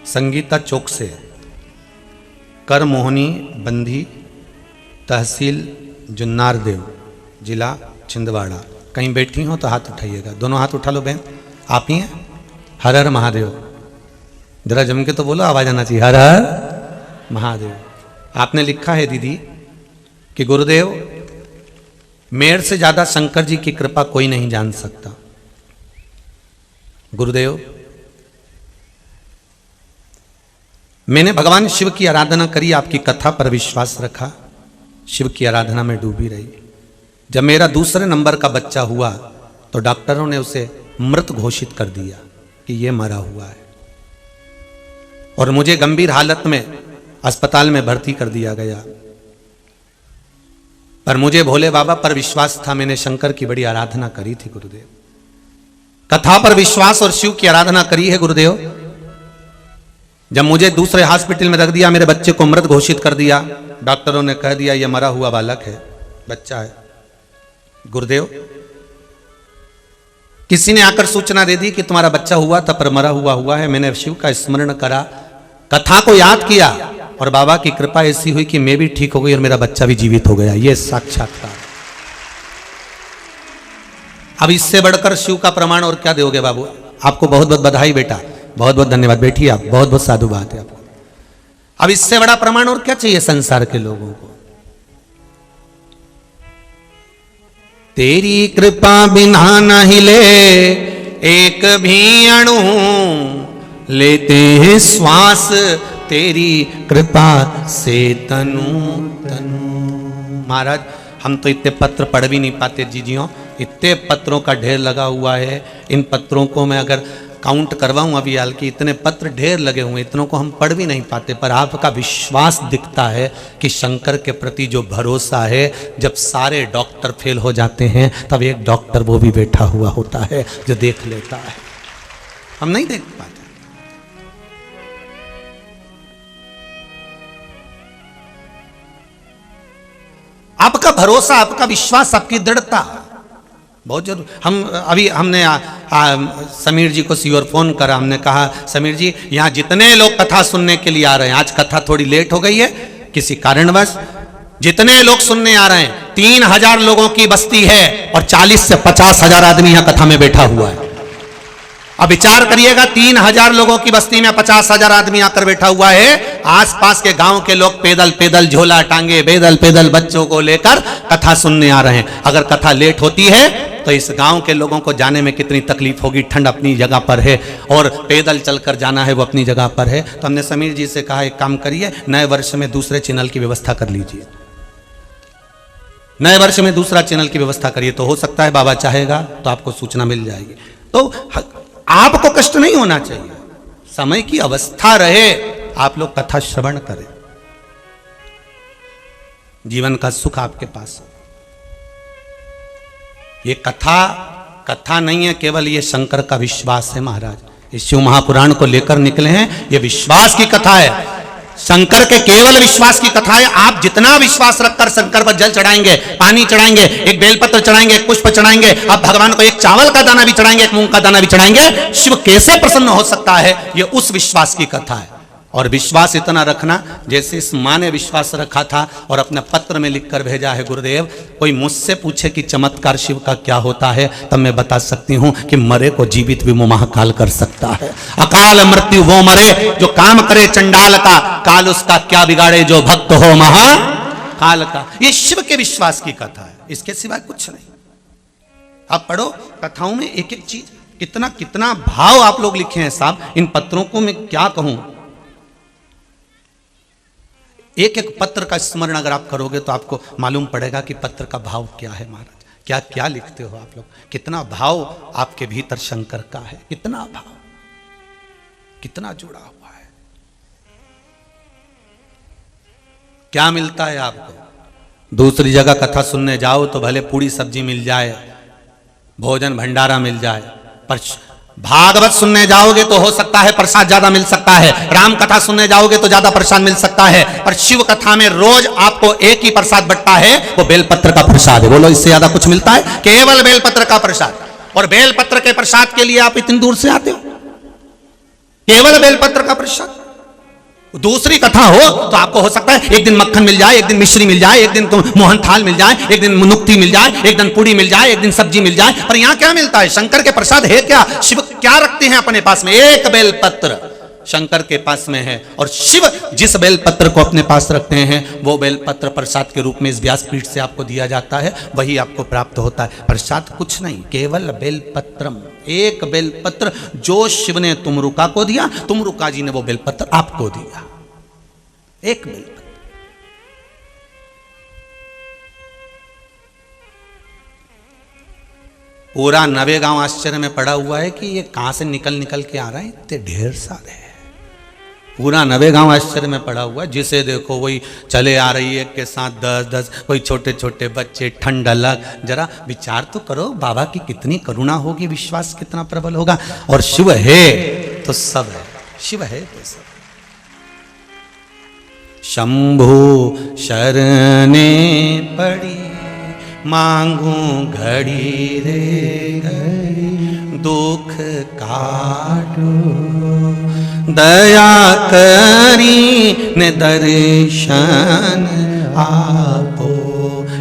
[SPEAKER 1] संगीता चौक से, कर मोहनी बंधी, तहसील जुन्नार देव, जिला छिंदवाड़ा। कहीं बैठी हो तो हाथ उठाइएगा, दोनों हाथ उठा लो बहन, आप ही हैं। हर हर महादेव, जरा जम के तो बोलो, आवाज आना चाहिए, हर हर महादेव। आपने लिखा है दीदी कि गुरुदेव मेरे से ज्यादा शंकर जी की कृपा कोई नहीं जान सकता। गुरुदेव मैंने भगवान शिव की आराधना करी, आपकी कथा पर विश्वास रखा, शिव की आराधना में डूबी रही। जब मेरा दूसरे नंबर का बच्चा हुआ तो डॉक्टरों ने उसे मृत घोषित कर दिया कि यह मरा हुआ है, और मुझे गंभीर हालत में अस्पताल में भर्ती कर दिया गया। पर मुझे भोले बाबा पर विश्वास था, मैंने शंकर की बड़ी आराधना करी थी गुरुदेव, कथा पर विश्वास और शिव की आराधना करी है गुरुदेव। जब मुझे दूसरे हॉस्पिटल में रख दिया, मेरे बच्चे को मृत घोषित कर दिया, डॉक्टरों ने कह दिया यह मरा हुआ बालक है, बच्चा है। गुरुदेव किसी ने आकर सूचना दे दी कि तुम्हारा बच्चा हुआ था पर मरा हुआ है। मैंने शिव का स्मरण करा, कथा को याद किया, और बाबा की कृपा ऐसी हुई कि मैं भी ठीक हो गई और मेरा बच्चा भी जीवित हो गया। यह साक्षात्कार। अब इससे बढ़कर शिव का प्रमाण और क्या दोगे बाबू? आपको बहुत बहुत बधाई बेटा, बहुत बहुत धन्यवाद, बैठिए आप, बहुत बहुत साधु बात है आपको। अब इससे बड़ा प्रमाण और क्या चाहिए संसार के लोगों को? तेरी कृपा बिना नहीं ले एक भी अणु, लेते हैं श्वास तेरी कृपा से तनु तनु। महाराज हम तो इतने पत्र पढ़ भी नहीं पाते जीजियों, इतने पत्रों का ढेर लगा हुआ है। इन पत्रों को मैं अगर काउंट करवाऊं अभी हाल की, इतने पत्र ढेर लगे हुए, इतनों को हम पढ़ भी नहीं पाते। पर आपका विश्वास दिखता है कि शंकर के प्रति जो भरोसा है, जब सारे डॉक्टर फेल हो जाते हैं तब एक डॉक्टर वो भी बैठा हुआ होता है जो देख लेता है, हम नहीं देख पाते। आपका भरोसा, आपका विश्वास, आपकी दृढ़ता बहुत जरूर। हमने समीर जी को सीओर फोन करा, हमने कहा समीर जी यहाँ जितने लोग कथा सुनने के लिए आ रहे हैं, आज कथा थोड़ी लेट हो गई है किसी कारणवश, जितने लोग सुनने आ रहे हैं 3000 लोगों की बस्ती है और 40 से 50 हजार आदमी यहाँ कथा में बैठा हुआ है। अब विचार करिएगा, 3000 लोगों की बस्ती में 50,000 आदमी आकर बैठा हुआ है। आसपास के गांव के लोग पैदल पैदल झोला टांगे, पैदल पैदल बच्चों को लेकर कथा सुनने आ रहे हैं। अगर कथा लेट होती है तो इस गांव के लोगों को जाने में कितनी तकलीफ होगी। ठंड अपनी जगह पर है और पैदल चलकर जाना है वो अपनी जगह पर है। तो हमने समीर जी से कहा एक काम करिए, नए वर्ष में दूसरे चैनल की व्यवस्था कर लीजिए, नए वर्ष में दूसरा चैनल की व्यवस्था करिए, तो हो सकता है बाबा चाहेगा तो आपको सूचना मिल जाएगी। तो आपको कष्ट नहीं होना चाहिए, समय की अवस्था रहे आप लोग कथा श्रवण करें, जीवन का सुख आपके पास हो। ये कथा नहीं है केवल, ये शंकर का विश्वास है महाराज। इस शिव महापुराण को लेकर निकले हैं, ये विश्वास की कथा है, शंकर के केवल विश्वास की कथा है। आप जितना विश्वास रखकर शंकर पर जल चढ़ाएंगे, पानी चढ़ाएंगे, एक बेलपत्र चढ़ाएंगे, एक पुष्प चढ़ाएंगे, आप भगवान को एक चावल का दाना भी चढ़ाएंगे, एक मूंग का दाना भी चढ़ाएंगे, शिव कैसे प्रसन्न हो सकता है, ये उस विश्वास की कथा है। और विश्वास इतना रखना, जैसे इस माँ ने विश्वास रखा था और अपने पत्र में लिखकर भेजा है, गुरुदेव कोई मुझसे पूछे कि चमत्कार शिव का क्या होता है, तब मैं बता सकती हूं कि मरे को जीवित भी वो महाकाल कर सकता है। अकाल मृत्यु वो मरे जो काम करे चंडाल का, काल उसका क्या बिगाड़े जो भक्त हो महाकाल का। ये शिव के विश्वास की कथा है, इसके सिवाय कुछ नहीं। आप पढ़ो कथाओं में एक एक चीज, कितना कितना भाव आप लोग लिखे हैं साहब। इन पत्रों को मैं क्या कहूं, एक एक पत्र का स्मरण अगर आप करोगे तो आपको मालूम पड़ेगा कि पत्र का भाव क्या है महाराज। क्या क्या लिखते हो आप लोग, कितना भाव आपके भीतर शंकर का है, कितना भाव, कितना जुड़ा हुआ है। क्या मिलता है आपको? दूसरी जगह कथा सुनने जाओ तो भले पूरी सब्जी मिल जाए, भोजन भंडारा मिल जाए, पर भागवत सुनने जाओगे तो हो सकता है प्रसाद ज्यादा मिल सकता है, राम कथा सुनने जाओगे तो ज्यादा प्रसाद मिल सकता है, पर शिव कथा में रोज आपको एक ही प्रसाद बंटता है, वो बेलपत्र का प्रसाद है। बोलो इससे ज्यादा कुछ मिलता है? केवल बेलपत्र का प्रसाद। और बेलपत्र के प्रसाद के लिए आप इतनी दूर से आते हो, केवल बेलपत्र का प्रसाद। दूसरी कथा हो तो आपको हो सकता है एक दिन मक्खन मिल जाए, एक दिन मिश्री मिल जाए, एक दिन मोहन थाल मिल जाए, एक दिन नुक्ति मिल जाए, एक दिन पूड़ी मिल जाए, एक दिन सब्जी मिल जाए, पर यहां क्या मिलता है? शंकर के प्रसाद है क्या? शिव क्या रखते हैं अपने पास में? एक बेलपत्र शंकर के पास में है, और शिव जिस बेलपत्र को अपने पास रखते हैं वो बेलपत्र प्रसाद के रूप में इस व्यासपीठ से आपको दिया जाता है, वही आपको प्राप्त होता है। प्रसाद कुछ नहीं, केवल बेलपत्रम, एक बेलपत्र जो शिव ने तुमरुका को दिया, तुमरुका जी ने वो बेलपत्र आपको दिया, एक बेलपत्र। पूरा नवेगांव आश्चर्य में पड़ा हुआ है कि ये कहां से निकल निकल के आ रहे हैं, इतने ढेर सारे हैं। पूरा नवेगांव आश्चर्य में पड़ा हुआ है, जिसे देखो वही चले आ रही है के साथ 10-10, कोई छोटे छोटे बच्चे, ठंड अलग। जरा विचार तो करो बाबा की कितनी करुणा होगी, विश्वास कितना प्रबल होगा। और शिव है तो सब है, शिव है तो सब। शंभु शरणे पड़ी मांगू घड़ी रे घड़ी, दुख काटो दया करी ने दर्शन आपो।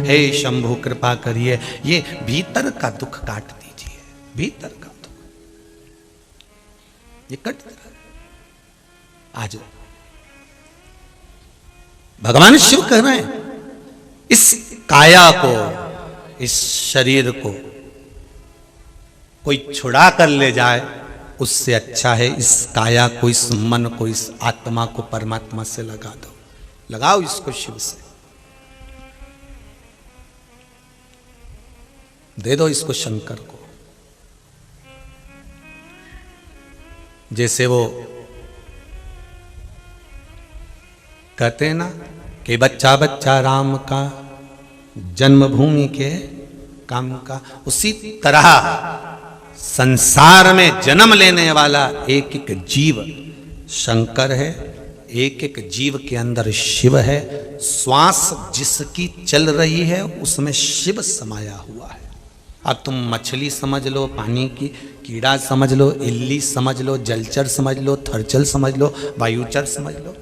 [SPEAKER 1] हे शंभु कृपा करिए, ये भीतर का दुख काट दीजिए, भीतर का दुख ये कट आज भगवान शिव कह रहे हैं, इस काया को, इस शरीर को कोई छुड़ा कर ले जाए उससे अच्छा है इस काया को, इस मन को, इस आत्मा को परमात्मा से लगा दो, लगाओ इसको शिव से, दे दो इसको शंकर को। जैसे वो कहते हैं ना कि बच्चा बच्चा राम का, जन्मभूमि के काम का, उसी तरह संसार में जन्म लेने वाला एक एक जीव शंकर है, एक एक जीव के अंदर शिव है। श्वास जिसकी चल रही है उसमें शिव समाया हुआ है। अब तुम मछली समझ लो, पानी की कीड़ा समझ लो, इल्ली समझ लो, जलचर समझ लो, थरचल समझ लो, वायुचर समझ लो,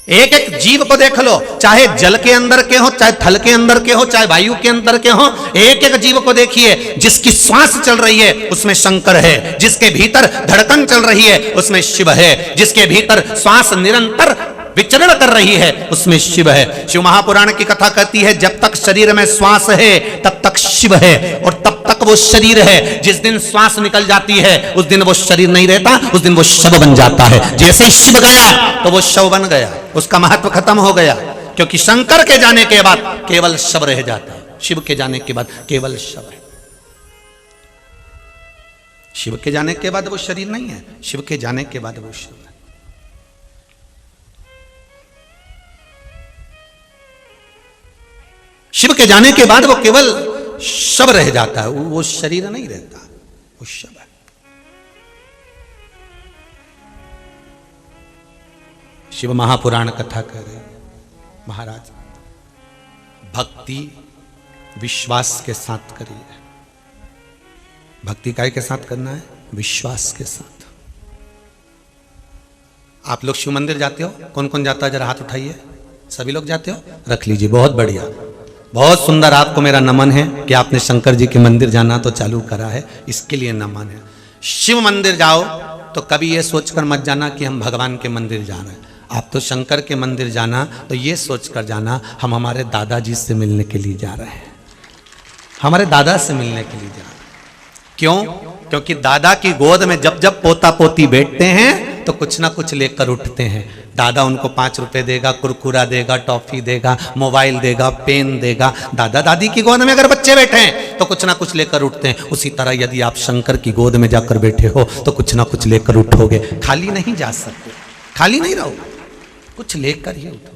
[SPEAKER 1] एक एक जीव को देख लो, चाहे जल के अंदर के हो, चाहे थल के अंदर के हो, चाहे वायु के अंदर के हो, एक एक जीव को देखिए, जिसकी श्वास चल रही है उसमें शंकर है, जिसके भीतर धड़कन चल रही है उसमें शिव है, जिसके भीतर श्वास निरंतर विचरण कर रही है उसमें शिव है। शिव महापुराण की कथा कहती है जब तक शरीर में श्वास है तब तक शिव है, और तब तक वो शरीर है। जिस दिन श्वास निकल जाती है उस दिन वो शरीर नहीं रहता, उस दिन वो शव बन जाता है। जैसे ही शिव गया तो वो शव बन गया, उसका महत्व खत्म हो गया, क्योंकि शंकर के जाने के बाद केवल शव रह जाता है, शिव के जाने के बाद केवल शव है। शिव के जाने के बाद वो शरीर नहीं है, शिव के जाने के बाद वो शिव है। शिव के जाने के बाद वो केवल शव रह जाता है, वो शरीर नहीं रहता, वो शव है। शिव महापुराण कथा कह रहे महाराज, भक्ति विश्वास के साथ करिए। भक्ति काय के साथ करना है? विश्वास के साथ। आप लोग शिव मंदिर जाते हो? कौन कौन जाता है जरा हाथ उठाइए। सभी लोग जाते हो? रख लीजिए, बहुत बढ़िया, बहुत सुंदर। आपको मेरा नमन है कि आपने शंकर जी के मंदिर जाना तो चालू करा है, इसके लिए नमन है। शिव मंदिर जाओ तो कभी ये सोचकर मत जाना कि हम भगवान के मंदिर जा रहे हैं। आप तो शंकर के मंदिर जाना तो ये सोचकर जाना हम हमारे दादाजी से मिलने के लिए जा रहे हैं, हमारे दादा से मिलने के लिए जा रहे हैं। क्यों? क्योंकि दादा की गोद में जब जब पोता पोती बैठते हैं तो कुछ ना कुछ लेकर उठते हैं। दादा उनको 5 रुपए देगा, कुरकुरा देगा, टॉफी देगा, मोबाइल देगा, पेन देगा। दादा दादी की गोद में अगर बच्चे बैठे हैं तो कुछ ना कुछ लेकर उठते हैं। उसी तरह यदि आप शंकर की गोद में जाकर बैठे हो तो कुछ ना कुछ लेकर उठोगे। खाली नहीं जा सकते, खाली नहीं रहो, कुछ लेकर ही उठो।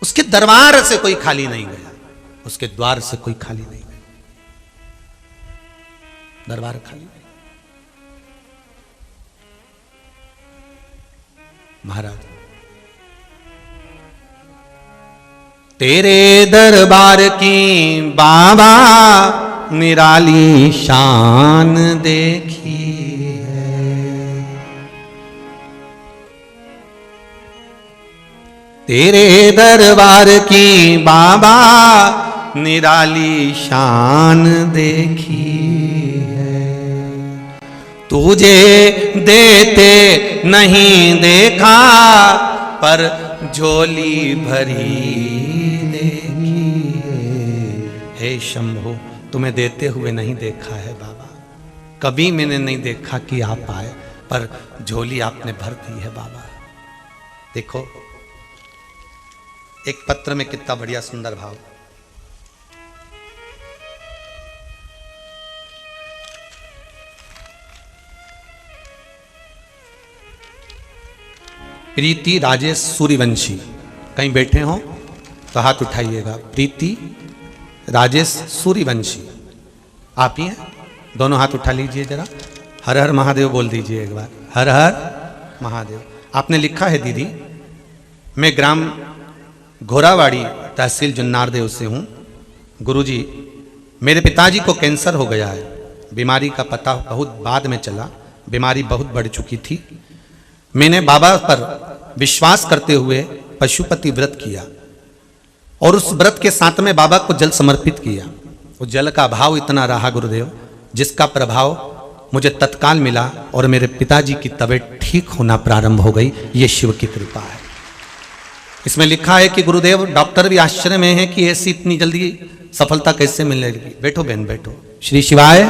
[SPEAKER 1] उसके दरबार से कोई खाली नहीं गया, उसके द्वार से कोई खाली नहीं गया, दरबार खाली नहीं। महाराज, तेरे दरबार की बाबा निराली शान देखी है, तेरे दरबार की बाबा निराली शान देखी है। तुझे देते नहीं देखा पर झोली भरी देखी है। हे शंभो, तुम्हें देते हुए नहीं देखा है बाबा, कभी मैंने नहीं देखा कि आप आए, पर झोली आपने भर दी है बाबा। देखो एक पत्र में कितना बढ़िया सुंदर भाव। प्रीति राजेश सूर्यवंशी, कहीं बैठे हो तो हाथ उठाइएगा। प्रीति राजेश सूर्यवंशी, आप ही हैं? दोनों हाथ उठा लीजिए जरा। हर हर महादेव बोल दीजिए एक बार, हर हर महादेव। आपने लिखा है दीदी, मैं ग्राम घोरावाड़ी तहसील जुन्नारदेव से हूँ। गुरुजी, मेरे पिताजी को कैंसर हो गया है। बीमारी का पता बहुत बाद में चला, बीमारी बहुत बढ़ चुकी थी। मैंने बाबा पर विश्वास करते हुए पशुपति व्रत किया और उस व्रत के साथ में बाबा को जल समर्पित किया। उस जल का भाव इतना रहा गुरुदेव, जिसका प्रभाव मुझे तत्काल मिला और मेरे पिताजी की तबीयत ठीक होना प्रारंभ हो गई। ये शिव की कृपा है। इसमें लिखा है कि गुरुदेव डॉक्टर भी आश्चर्य में है कि ऐसी इतनी जल्दी सफलता कैसे मिलेगी। बैठो बहन बैठो। श्री शिवाय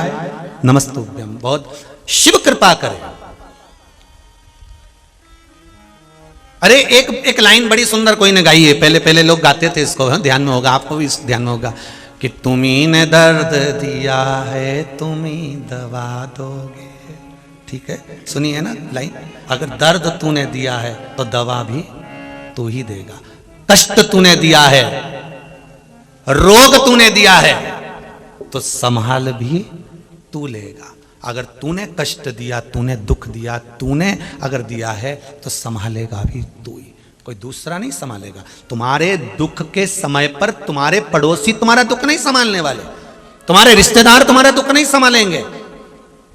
[SPEAKER 1] नमस्तुभ्यम। बहुत शिव कृपा करे। अरे एक लाइन बड़ी सुंदर कोई ने गाई है, पहले पहले लोग गाते थे इसको, ध्यान में होगा आपको भी, ध्यान में होगा कि तुम्ही ने दर्द दिया है तुम्ही दवा दोगे। ठीक है, सुनिए ना लाइन, अगर दर्द तूने दिया है तो दवा भी तू ही देगा। कष्ट तूने दिया है, रोग तूने दिया है तो संभाल भी तू लेगा। अगर तूने कष्ट दिया, तूने दुख दिया, तूने अगर दिया है तो संभालेगा भी तू ही, कोई दूसरा नहीं संभालेगा। तुम्हारे दुख के समय पर तुम्हारे पड़ोसी तुम्हारा दुख नहीं संभालने वाले, तुम्हारे रिश्तेदार तुम्हारा दुख नहीं संभालेंगे।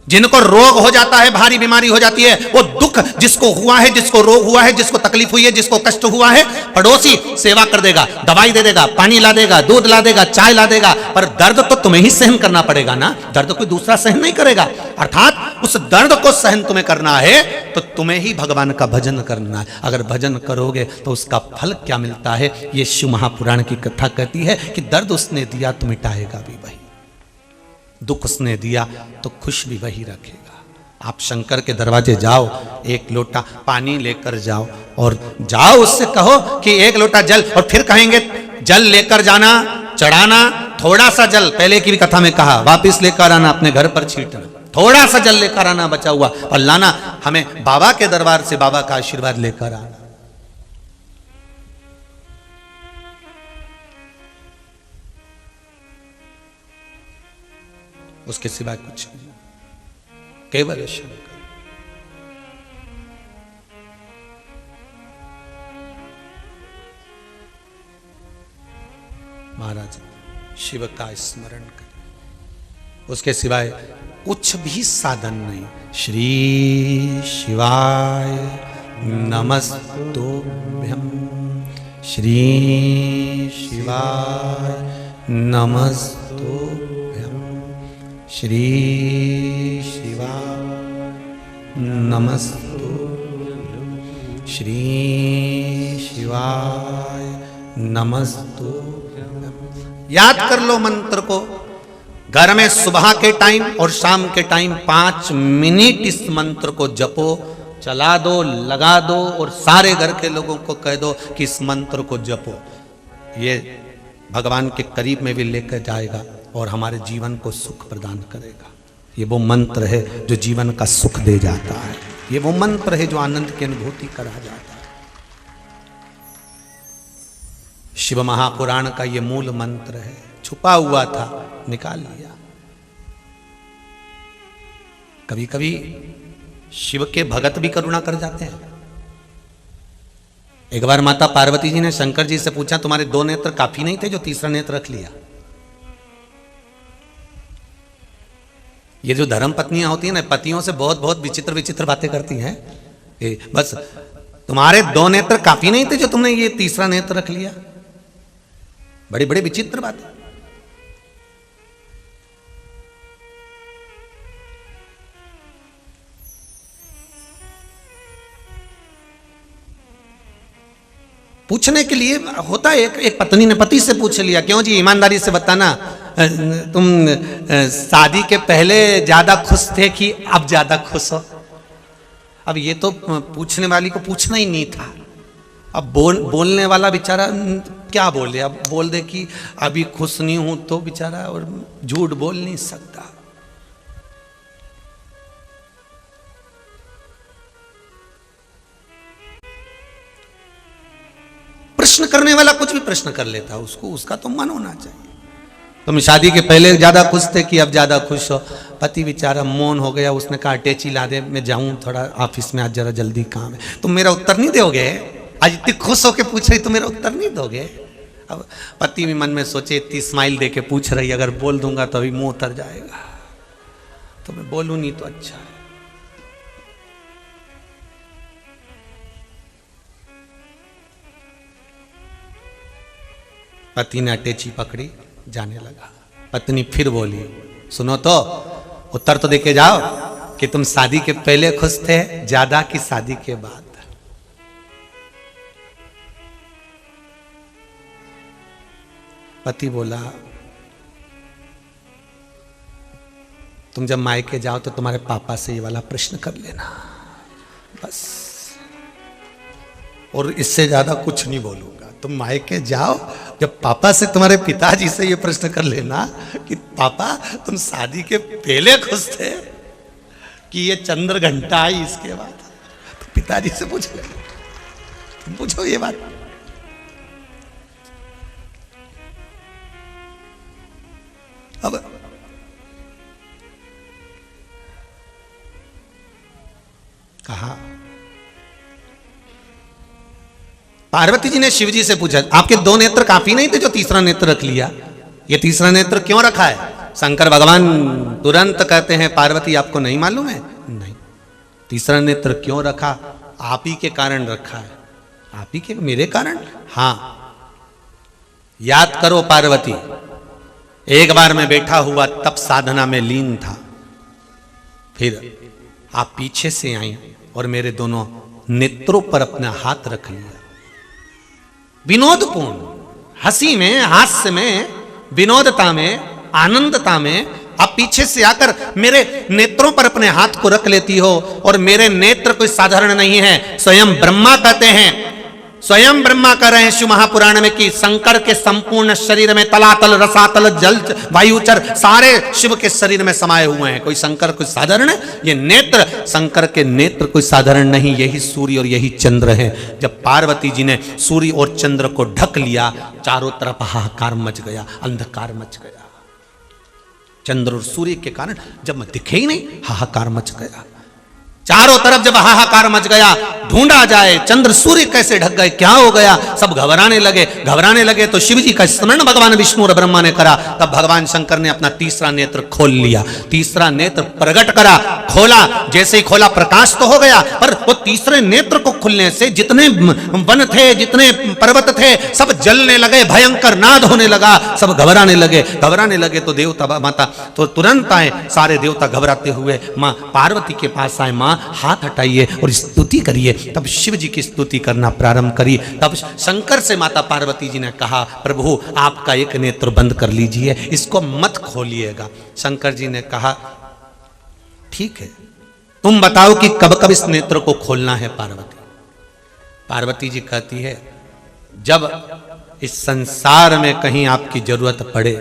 [SPEAKER 1] जिनको रोग हो जाता है, भारी बीमारी हो जाती है, वो दुख जिसको हुआ है, जिसको रोग हुआ है, जिसको तकलीफ हुई है, जिसको कष्ट हुआ है, पड़ोसी सेवा कर देगा, दवाई दे देगा, पानी ला देगा, दूध ला देगा, चाय ला देगा, पर दर्द तो तुम्हें ही सहन करना पड़ेगा ना। दर्द कोई दूसरा सहन नहीं करेगा। अर्थात उस दर्द को सहन तुम्हें करना है तो तुम्हें ही भगवान का भजन करना है। अगर भजन करोगे तो उसका फल क्या मिलता है, ये शिव महापुराण की कथा कहती है कि दर्द उसने दिया तो मिटाएगा भी वही, दुख उसने दिया तो खुश भी वही रखेगा। आप शंकर के दरवाजे जाओ, एक लोटा पानी लेकर जाओ और जाओ उससे कहो कि एक लोटा जल, और फिर कहेंगे जल लेकर जाना, चढ़ाना, थोड़ा सा जल, पहले की भी कथा में कहा, वापिस लेकर आना, अपने घर पर छींटना, थोड़ा सा जल लेकर आना बचा हुआ, और लाना हमें बाबा के दरबार से बाबा का आशीर्वाद लेकर आना। उसके सिवाय कुछ नहीं, केवल शंकर। महाराज शिव का स्मरण करें, उसके सिवाय कुछ भी साधन नहीं। श्री शिवाय नमस्तुभ्यं, श्री शिवाय नमस्तुभ्यं, श्री शिवाय नमस्तुभ्यं, श्री शिवाय नमस्तुभ्यं। याद कर लो मंत्र को। घर में सुबह के टाइम और शाम के टाइम 5 मिनट इस मंत्र को जपो, चला दो, लगा दो और सारे घर के लोगों को कह दो कि इस मंत्र को जपो। ये भगवान के करीब में भी लेकर जाएगा और हमारे जीवन को सुख प्रदान करेगा। ये वो मंत्र है जो जीवन का सुख दे जाता है। ये वो मंत्र है जो आनंद की अनुभूति करा जाता है। शिव महापुराण का ये मूल मंत्र है, छुपा हुआ था, निकाल लिया। कभी कभी शिव के भगत भी करुणा कर जाते हैं। एक बार माता पार्वती जी ने शंकर जी से पूछा, तुम्हारे 2 नेत्र काफी नहीं थे जो तीसरा नेत्र रख लिया? ये जो धर्म पत्नियां होती हैं ना, पतियों से बहुत बहुत विचित्र विचित्र बातें करती हैं। बस तुम्हारे 2 नेत्र काफी नहीं थे जो तुमने ये तीसरा नेत्र रख लिया? बड़ी बड़ी विचित्र बात है। पूछने के लिए होता है। एक पत्नी ने पति से पूछ लिया, क्यों जी ईमानदारी से बताना, तुम शादी के पहले ज्यादा खुश थे कि अब ज्यादा खुश हो? अब ये तो पूछने वाली को पूछना ही नहीं था। अब बोलने वाला बेचारा क्या बोले? अब बोल दे कि अभी खुश नहीं हूं तो बेचारा और झूठ बोल नहीं सकता। प्रश्न करने वाला कुछ भी प्रश्न कर लेता, उसको उसका तो मन होना चाहिए। तुम शादी के पहले ज्यादा खुश थे कि अब ज्यादा खुश हो? पति बेचारा मौन हो गया। उसने कहा अटैची ला दे, मैं जाऊं थोड़ा ऑफिस में, आज जरा जल्दी काम है। तुम मेरा उत्तर नहीं दोगे? आज इतनी खुश होके पूछ रही, तुम मेरा उत्तर नहीं दोगे? अब पति भी मन में सोचे, इतनी स्माइल दे के पूछ रही, अगर बोल दूंगा तो अभी मुंह उतर जाएगा, तो मैं बोलूं नहीं तो अच्छा है। पति ने अटैची पकड़ी, जाने लगा। पत्नी फिर बोली, सुनो तो, उत्तर तो देके जाओ कि तुम शादी के पहले खुश थे ज्यादा कि शादी के बाद? पति बोला, तुम जब मायके जाओ तो तुम्हारे पापा से ये वाला प्रश्न कर लेना, बस। और इससे ज्यादा कुछ नहीं बोलूंगा। तुम मायके जाओ, जब पापा से, तुम्हारे पिताजी से ये प्रश्न कर लेना कि पापा तुम शादी के पहले खुश थे कि ये चंद्र घंटा आई इसके बाद? तो पिताजी से पूछ लेना, तुम पूछो ये बात। अब कहा, पार्वती जी ने शिव जी से पूछा, आपके 2 नेत्र काफी नहीं थे जो तीसरा नेत्र रख लिया? ये तीसरा नेत्र क्यों रखा है? शंकर भगवान तुरंत कहते हैं, पार्वती आपको नहीं मालूम है? नहीं। तीसरा नेत्र क्यों रखा? आप ही के कारण रखा है। आप ही के, मेरे कारण? हाँ। याद करो पार्वती, एक बार मैं बैठा हुआ तब साधना में लीन था, फिर आप पीछे से आई और मेरे दोनों नेत्रों पर अपना हाथ रख लिया। विनोदपूर्ण, हंसी में, हास्य में, विनोदता में, आनंदता में आप पीछे से आकर मेरे नेत्रों पर अपने हाथ को रख लेती हो। और मेरे नेत्र कोई साधारण नहीं है। स्वयं ब्रह्मा कहते हैं, स्वयं ब्रह्मा कह रहे हैं शिव महापुराण में कि शंकर के संपूर्ण शरीर में तलातल, रसातल, जल, वायुचर सारे शिव के शरीर में समाये हुए हैं। कोई शंकर कोई साधारण है? ये नेत्र, शंकर के नेत्र कोई साधारण नहीं। यही सूर्य और यही चंद्र है। जब पार्वती जी ने सूर्य और चंद्र को ढक लिया, चारों तरफ हाहाकार मच गया, अंधकार मच गया। चंद्र और सूर्य के कारण जब मैं दिखे ही नहीं, हाहाकार मच गया। चारों तरफ जब हाहाकार मच गया, ढूंढा जाए चंद्र सूर्य कैसे ढक गए, क्या हो गया, सब घबराने लगे। तो शिव जी का स्मरण भगवान विष्णु और ब्रह्मा ने करा। तब भगवान शंकर ने अपना तीसरा नेत्र खोल लिया, तीसरा नेत्र प्रकट करा, खोला। जैसे ही खोला प्रकाश तो हो गया, पर वो तीसरे नेत्र को खुलने से जितने वन थे, जितने पर्वत थे, सब जलने लगे, भयंकर नाद होने लगा, सब घबराने लगे। तो देवता माता तो तुरंत आए, सारे देवता घबराते हुए माँ पार्वती के पास आए। माँ हाथ हटाइए और स्तुति करिए। तब शिव जी की स्तुति करना प्रारंभ करी। तब शंकर से माता पार्वती जी ने कहा, प्रभु आपका एक नेत्र बंद कर लीजिए, इसको मत खोलिएगा। शंकर जी ने कहा, ठीक है, तुम बताओ कि कब कब इस नेत्र को खोलना है। पार्वती जी कहती है, जब इस संसार में कहीं आपकी जरूरत पड़े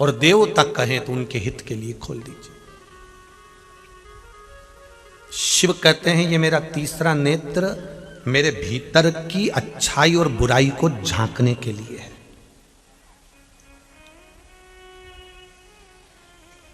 [SPEAKER 1] और देव तक कहें तो उनके हित के लिए खोल दीजिए। शिव कहते हैं, ये मेरा तीसरा नेत्र मेरे भीतर की अच्छाई और बुराई को झांकने के लिए है।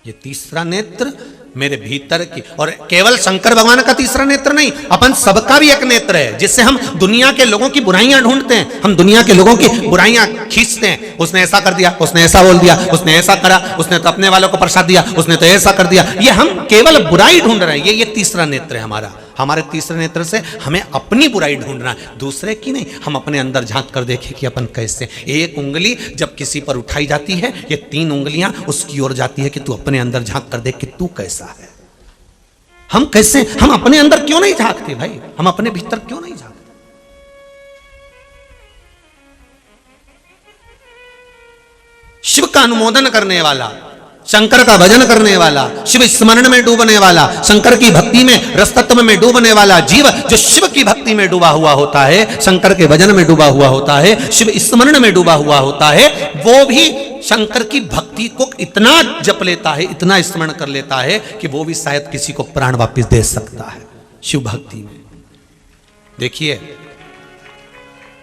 [SPEAKER 1] ये तीसरा नेत्र मेरे भीतर की, और केवल शंकर भगवान का तीसरा नेत्र नहीं, अपन सबका भी एक नेत्र है, जिससे हम दुनिया के लोगों की बुराइयां ढूंढते हैं, हम दुनिया के लोगों की बुराइयां खींचते हैं। उसने ऐसा कर दिया, उसने ऐसा बोल दिया, उसने ऐसा करा, उसने तो अपने वालों को प्रसाद दिया, उसने तो ऐसा कर दिया। ये हम केवल बुराई ढूंढ रहे हैं। ये तीसरा नेत्र है हमारा। हमारे तीसरे नेत्र से हमें अपनी बुराई ढूंढना है, दूसरे की नहीं। हम अपने अंदर झांक कर देखें कि अपन कैसे। एक उंगली जब किसी पर उठाई जाती है, ये 3 उंगलियां उसकी ओर जाती है कि तू अपने अंदर झांक कर देख कि तू कैसा है। हम कैसे, हम अपने अंदर क्यों नहीं झांकते भाई, हम अपने भीतर क्यों नहीं झांकते। शिव का अनुमोदन करने वाला, शंकर का भजन करने वाला, शिव स्मरण में डूबने वाला, शंकर की भक्ति में, रसतत्व में डूबने वाला जीव जो शिव की भक्ति में डूबा हुआ होता है, शंकर के भजन में डूबा हुआ होता है, शिव स्मरण में डूबा हुआ होता है, वो भी शंकर की भक्ति को इतना जप लेता है, इतना स्मरण कर लेता है कि वो भी शायद किसी को प्राण वापस दे सकता है शिव भक्ति में। देखिए,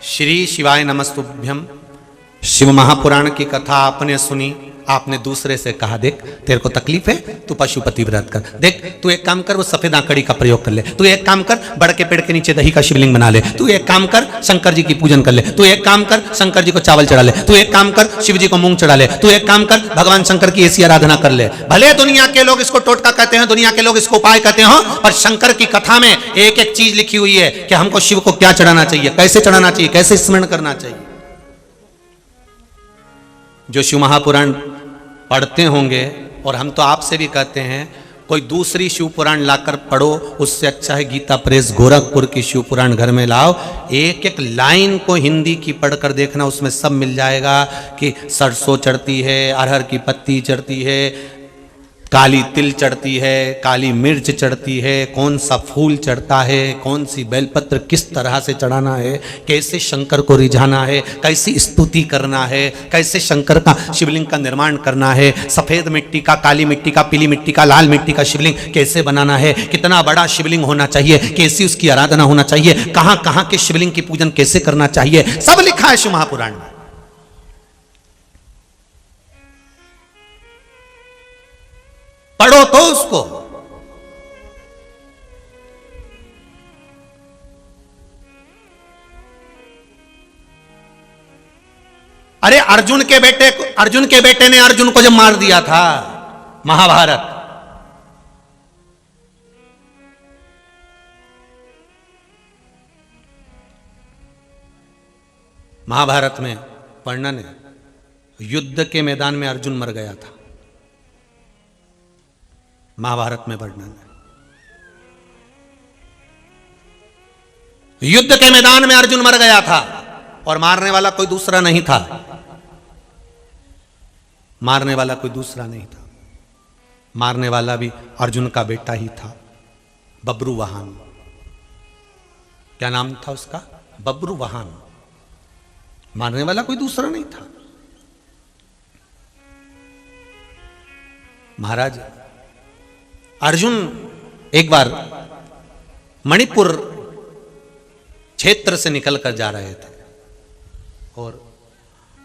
[SPEAKER 1] श्री शिवाय नमस्तुभ्यम शिव महापुराण की कथा आपने सुनी, आपने दूसरे से कहा, देख तेरे को तकलीफ है, तू पशुपति व्रत कर, देख तू एक काम कर, वो सफेद आंकड़ी का प्रयोग कर ले, तू एक काम कर, बड़ के पेड़ के नीचे दही का शिवलिंग बना ले, तू एक काम कर, शंकर जी की पूजन कर ले, तू एक काम कर, शंकर जी को चावल चढ़ा ले, तू एक काम कर, शिव जी को मूंग चढ़ा ले, तू एक काम कर, भगवान शंकर की ऐसी आराधना कर ले। भले दुनिया के लोग इसको टोटका कहते हैं, दुनिया के लोग इसको उपाय कहते हो, पर शंकर की कथा में एक एक चीज लिखी हुई है कि हमको शिव को क्या चढ़ाना चाहिए, कैसे चढ़ाना चाहिए, कैसे स्मरण करना चाहिए। जो शिव महापुराण पढ़ते होंगे, और हम तो आपसे भी कहते हैं, कोई दूसरी शिव पुराण लाकर पढ़ो, उससे अच्छा है गीता प्रेस गोरखपुर की शिव पुराण घर में लाओ। एक एक लाइन को हिंदी की पढ़कर देखना, उसमें सब मिल जाएगा कि सरसों चढ़ती है, अरहर की पत्ती चढ़ती है, काली तिल चढ़ती है, काली मिर्च चढ़ती है, कौन सा फूल चढ़ता है, कौन सी बेलपत्र किस तरह से चढ़ाना है, कैसे शंकर को रिझाना है, कैसी स्तुति करना है, कैसे शंकर का शिवलिंग का निर्माण करना है, सफ़ेद मिट्टी का, काली मिट्टी का, पीली मिट्टी का, लाल मिट्टी का शिवलिंग कैसे बनाना है, कितना बड़ा शिवलिंग होना चाहिए, कैसी उसकी आराधना होना चाहिए, कहाँ कहाँ के शिवलिंग की पूजन कैसे करना चाहिए, सब लिखा है शिव महापुराण में। पढ़ो तो उसको। अरे अर्जुन के बेटे ने अर्जुन को जब मार दिया था, महाभारत, महाभारत में वर्णन है, युद्ध के मैदान में अर्जुन मर गया था। महाभारत में वर्णन है, युद्ध के मैदान में अर्जुन मर गया था, और मारने वाला कोई दूसरा नहीं था, मारने वाला कोई दूसरा नहीं था, मारने वाला भी अर्जुन का बेटा ही था, बब्रुवाहन। क्या नाम था उसका? बब्रुवाहन। मारने वाला कोई दूसरा नहीं था। महाराज अर्जुन एक बार मणिपुर क्षेत्र से निकलकर जा रहे थे, और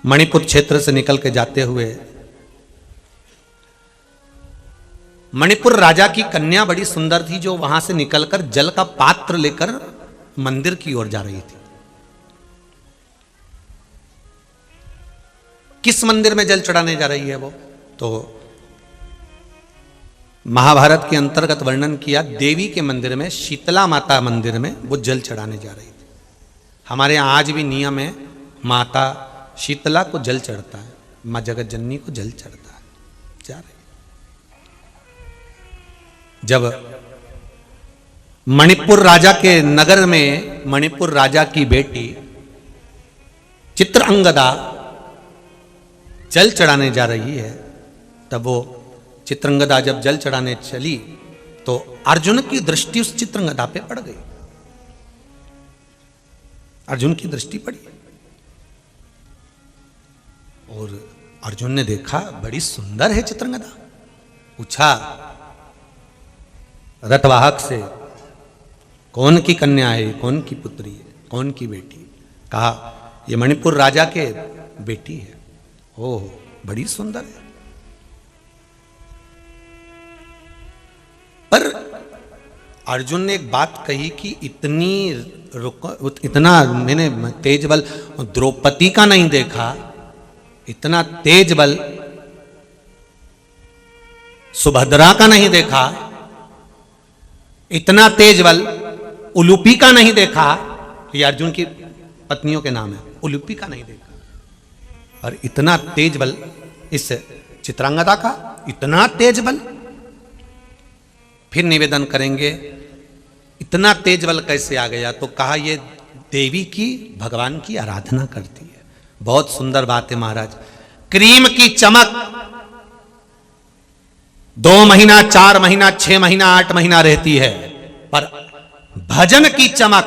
[SPEAKER 1] मणिपुर क्षेत्र से निकल के जाते हुए मणिपुर राजा की कन्या बड़ी सुंदर थी, जो वहां से निकलकर जल का पात्र लेकर मंदिर की ओर जा रही थी। किस मंदिर में जल चढ़ाने जा रही है वो? तो महाभारत के अंतर्गत वर्णन किया, देवी के मंदिर में, शीतला माता मंदिर में वो जल चढ़ाने जा रही थी। हमारे यहाँ आज भी नियम है, माता शीतला को जल चढ़ता है, माँ जगत जननी को जल चढ़ता है। जा रही जब मणिपुर राजा के नगर में मणिपुर राजा की बेटी चित्रांगदा जल चढ़ाने जा रही है, तब वो चित्रांगदा जब जल चढ़ाने चली तो अर्जुन की दृष्टि उस चित्रांगदा पे पड़ गई। अर्जुन की दृष्टि पड़ी और अर्जुन ने देखा बड़ी सुंदर है चित्रांगदा। पूछा रथवाहक से, कौन की कन्या है, कौन की पुत्री है, कौन की बेटी? कहा ये मणिपुर राजा के बेटी है। ओह बड़ी सुंदर है। पर अर्जुन ने एक बात कही कि इतना मैंने तेज बल द्रौपदी का नहीं देखा, इतना तेज बल सुभद्रा का नहीं देखा, इतना तेज बल उलूपी का नहीं देखा। ये अर्जुन की पत्नियों के नाम है, उलूपी का नहीं देखा। और इतना तेज बल इस चित्रांगदा का, इतना तेज बल। फिर निवेदन करेंगे इतना तेज बल कैसे आ गया? तो कहा ये देवी की, भगवान की आराधना करती है। बहुत सुंदर बात है महाराज। क्रीम की चमक 2 महीना, 4 महीना, 6 महीना, 8 महीना रहती है, पर भजन की चमक,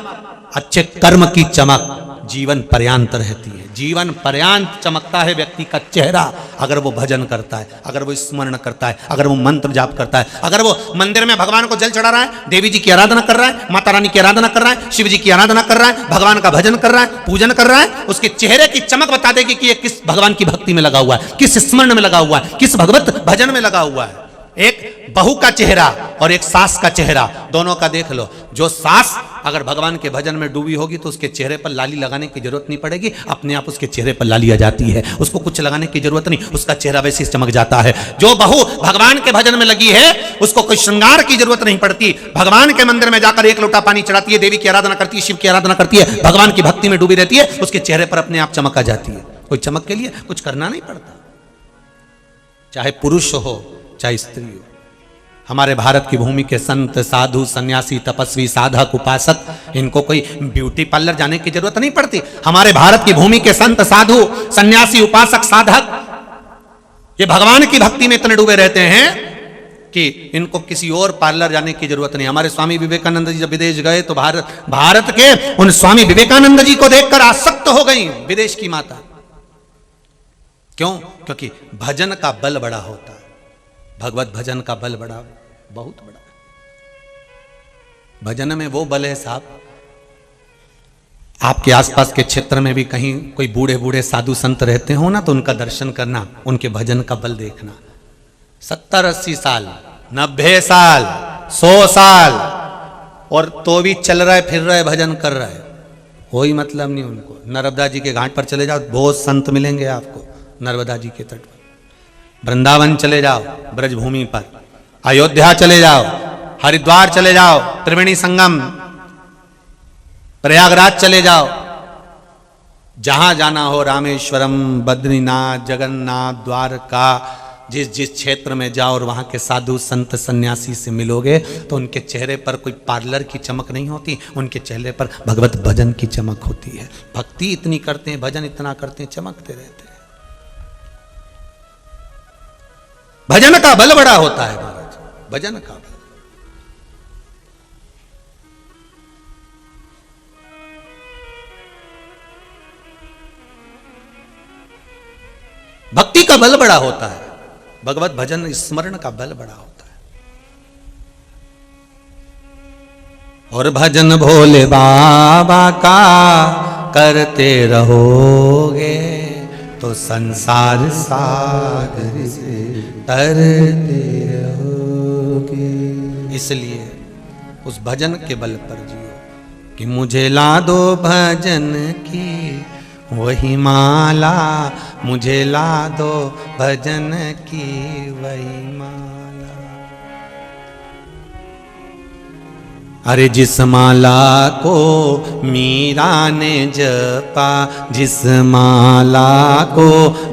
[SPEAKER 1] अच्छे कर्म की चमक जीवन पर्यांत रहती है। जीवन पर्यांत चमकता है व्यक्ति का चेहरा अगर वो भजन करता है, अगर वो स्मरण करता है, अगर वो मंत्र जाप करता है, अगर वो मंदिर में भगवान को जल चढ़ा रहा है, देवी जी की आराधना कर रहा है, माता रानी की आराधना कर रहा है, शिव जी की आराधना कर रहा है, भगवान का भजन कर रहा है, पूजन कर रहा है। उसके चेहरे की चमक बता देगी कि ये किस भगवान की भक्ति में लगा हुआ है, किस स्मरण में लगा हुआ है, किस भगवत भजन में लगा हुआ है। एक बहू का चेहरा और एक सास का चेहरा, दोनों का देख लो। जो सास अगर भगवान के भजन में डूबी होगी तो उसके चेहरे पर लाली लगाने की जरूरत नहीं पड़ेगी, अपने आप उसके चेहरे पर लाली आ जाती है, उसको कुछ लगाने की जरूरत नहीं, उसका चेहरा वैसे ही चमक जाता है। जो बहू भगवान के भजन में लगी है उसको कोई श्रृंगार की जरूरत नहीं पड़ती। भगवान के मंदिर में जाकर 1 लोटा पानी चढ़ाती है, देवी की आराधना करती है, शिव की आराधना करती है, भगवान की भक्ति में डूबी रहती है, उसके चेहरे पर अपने आप चमक आ जाती है। कोई चमक के लिए कुछ करना नहीं पड़ता, चाहे पुरुष हो चाहे स्त्री हो। हमारे भारत की भूमि के संत, साधु, सन्यासी, तपस्वी, साधक, उपासक, इनको कोई ब्यूटी पार्लर जाने की जरूरत नहीं पड़ती। हमारे भारत की भूमि के संत, साधु, सन्यासी, उपासक, साधक, ये भगवान की भक्ति में इतने डूबे रहते हैं कि इनको किसी और पार्लर जाने की जरूरत नहीं। हमारे स्वामी विवेकानंद जी जब विदेश गए तो भारत के उन स्वामी विवेकानंद जी को देखकर आसक्त हो गई विदेश की माता। क्यों? क्योंकि भजन का बल बड़ा होता है, भगवत भजन का बल बड़ा, बहुत बड़ा। भजन में वो बल है साहब, आपके आसपास के क्षेत्र में भी कहीं कोई बूढ़े बूढ़े साधु संत रहते हो ना, तो उनका दर्शन करना, उनके भजन का बल देखना। 70-80 साल, 90 साल, 100 साल, और तो भी चल रहा है, फिर रहा है, भजन कर रहा है, कोई मतलब नहीं उनको। नर्मदा जी के घाट पर चले जाओ, बहुत संत मिलेंगे आपको नर्मदा जी के तट पर। वृंदावन चले जाओ, ब्रजभूमि पर, अयोध्या चले जाओ, हरिद्वार चले जाओ, त्रिवेणी संगम, प्रयागराज चले जाओ, जहां जाना हो, रामेश्वरम, बद्रीनाथ, जगन्नाथ, द्वारका, जिस जिस क्षेत्र में जाओ और वहां के साधु संत सन्यासी से मिलोगे तो उनके चेहरे पर कोई पार्लर की चमक नहीं होती, उनके चेहरे पर भगवत भजन की चमक होती है। भक्ति इतनी करते हैं, भजन इतना करते हैं, चमकते रहते हैं। भजन का बल बड़ा होता है महाराज, भजन का बल। भक्ति का बल बड़ा होता है, भगवत भजन स्मरण का बल बड़ा होता है। और भजन भोले बाबा का करते रहोगे तो संसार सागर से तरते रहोगे।
[SPEAKER 2] के।
[SPEAKER 1] इसलिए उस भजन के बल पर जियो कि मुझे ला दो भजन की वही माला, मुझे ला दो भजन की वही माला। अरे जिस माला को मीरा ने जपा, जिस माला को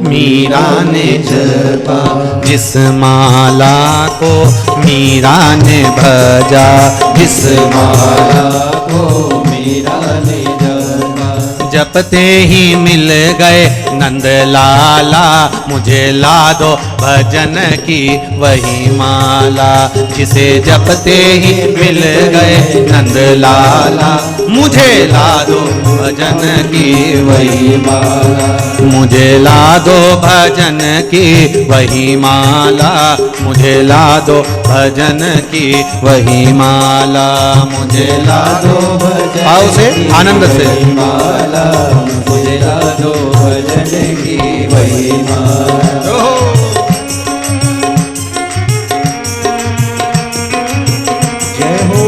[SPEAKER 1] मीरा ने जपा, जिस माला को मीरा ने भजा, जिस माला
[SPEAKER 2] को मीरा ने जपा,
[SPEAKER 1] जपते ही मिल गए नंद लाला, मुझे ला दो भजन की वही माला। जिसे जपते ही मिल गए नंद लाला, मुझे ला दो भजन की वही माला, मुझे ला दो भजन की वही माला, मुझे ला दो भजन की वही माला, मुझे ला दो भजन। आओ से आनंद से
[SPEAKER 2] माला, मुझे ला दो भजन की वही माला। जय हो।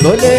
[SPEAKER 2] बोले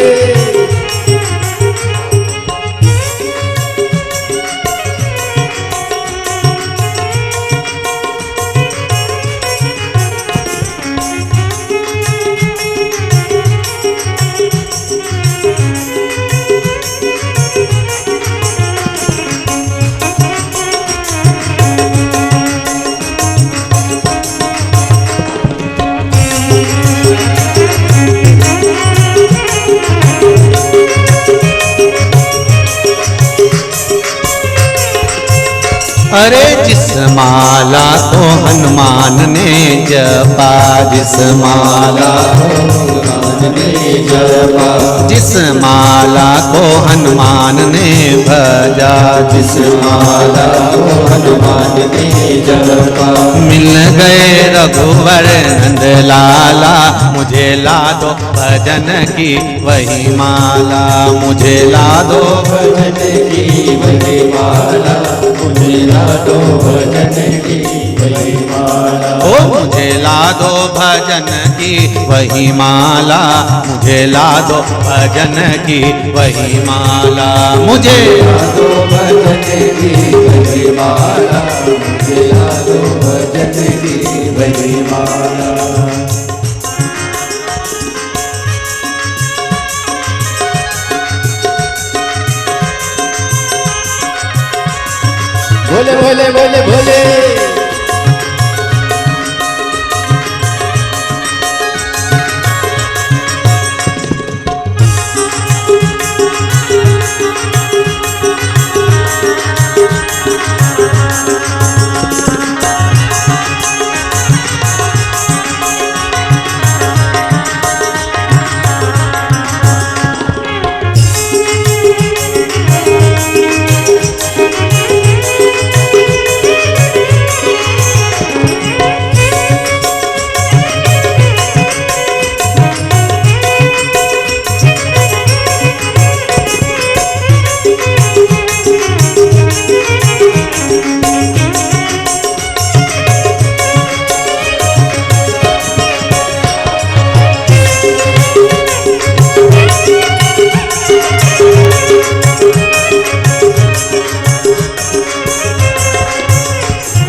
[SPEAKER 1] अरे जिस माला को हनुमान ने जपा, जिस माला को
[SPEAKER 2] हनुमान ने जपा,
[SPEAKER 1] जिस माला को हनुमान ने भजा, जिस
[SPEAKER 2] माला को हनुमान ने जपा,
[SPEAKER 1] मिल गए रघुवर नंद लाला, मुझे ला दो भजन की वही माला, मुझे ला दो
[SPEAKER 2] भजन की वही माला, मुझे ला दो भजन की वही माला।
[SPEAKER 1] ओ मुझे ला दो भजन की वही माला, मुझे ला दो भजन की वही माला, मुझे
[SPEAKER 2] ला दो भजन की वही माला, मुझे ला दो भजन की वही माला। बोले बोले बोले बोले।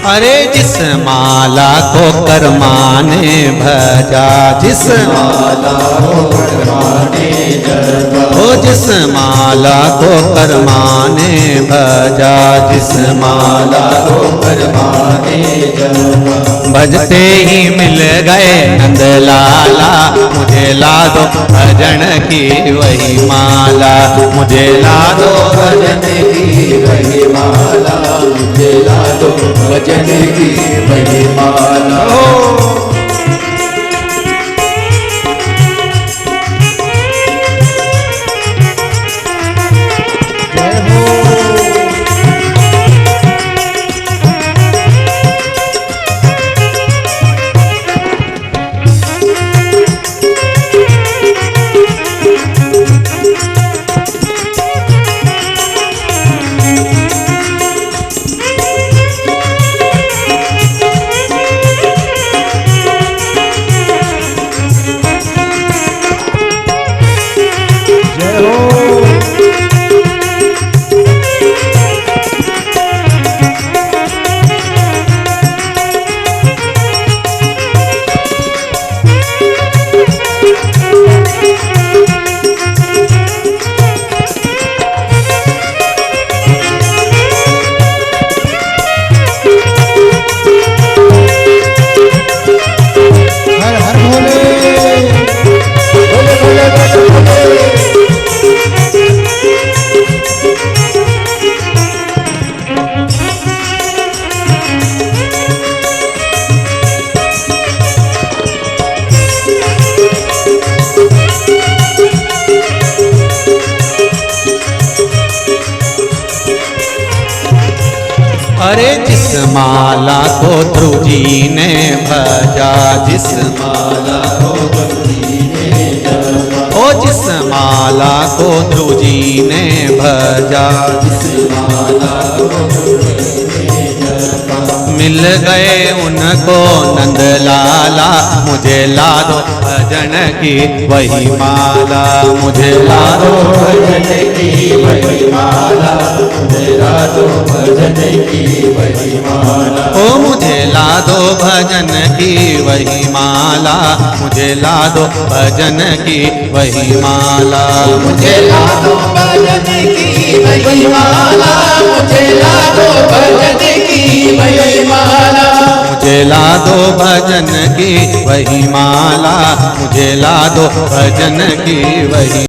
[SPEAKER 1] अरे जिस माला को कर्माने भजा, जिस
[SPEAKER 2] माला को कर्माने जपा,
[SPEAKER 1] ओ जिस माला को कर्माने भजा, जिस माला
[SPEAKER 2] को कर्माने जपा,
[SPEAKER 1] भजते ही मिल गए नंद लाला, मुझे ला दो भजन की वही माला, मुझे ला दो
[SPEAKER 2] भजन की वही माला, मुझे ला दो भजन की वही माला। जय हो।
[SPEAKER 1] माला को ध्रुव जी ने भजा, जिस
[SPEAKER 2] माला को ध्रुव जी ने जपा,
[SPEAKER 1] ओ जिस माला को ध्रुव जी ने भजा,
[SPEAKER 2] जिस माला को ध्रुव जी ने जपा,
[SPEAKER 1] मिल गए उनको नंद लाला, मुझे ला दो भजन की वही माला, मुझे ला दो
[SPEAKER 2] भजन की वही माला, मुझे ला दो भजन की वही माला,
[SPEAKER 1] ओ मुझे ला दो भजन की वही माला, मुझे ला दो भजन की वही माला,
[SPEAKER 2] मुझे ला दो भजन की वही माला, मुझे ला दो भजन की वही माला,
[SPEAKER 1] मुझे ला दो भजन की वही माला, मुझे ला दो भजन की वही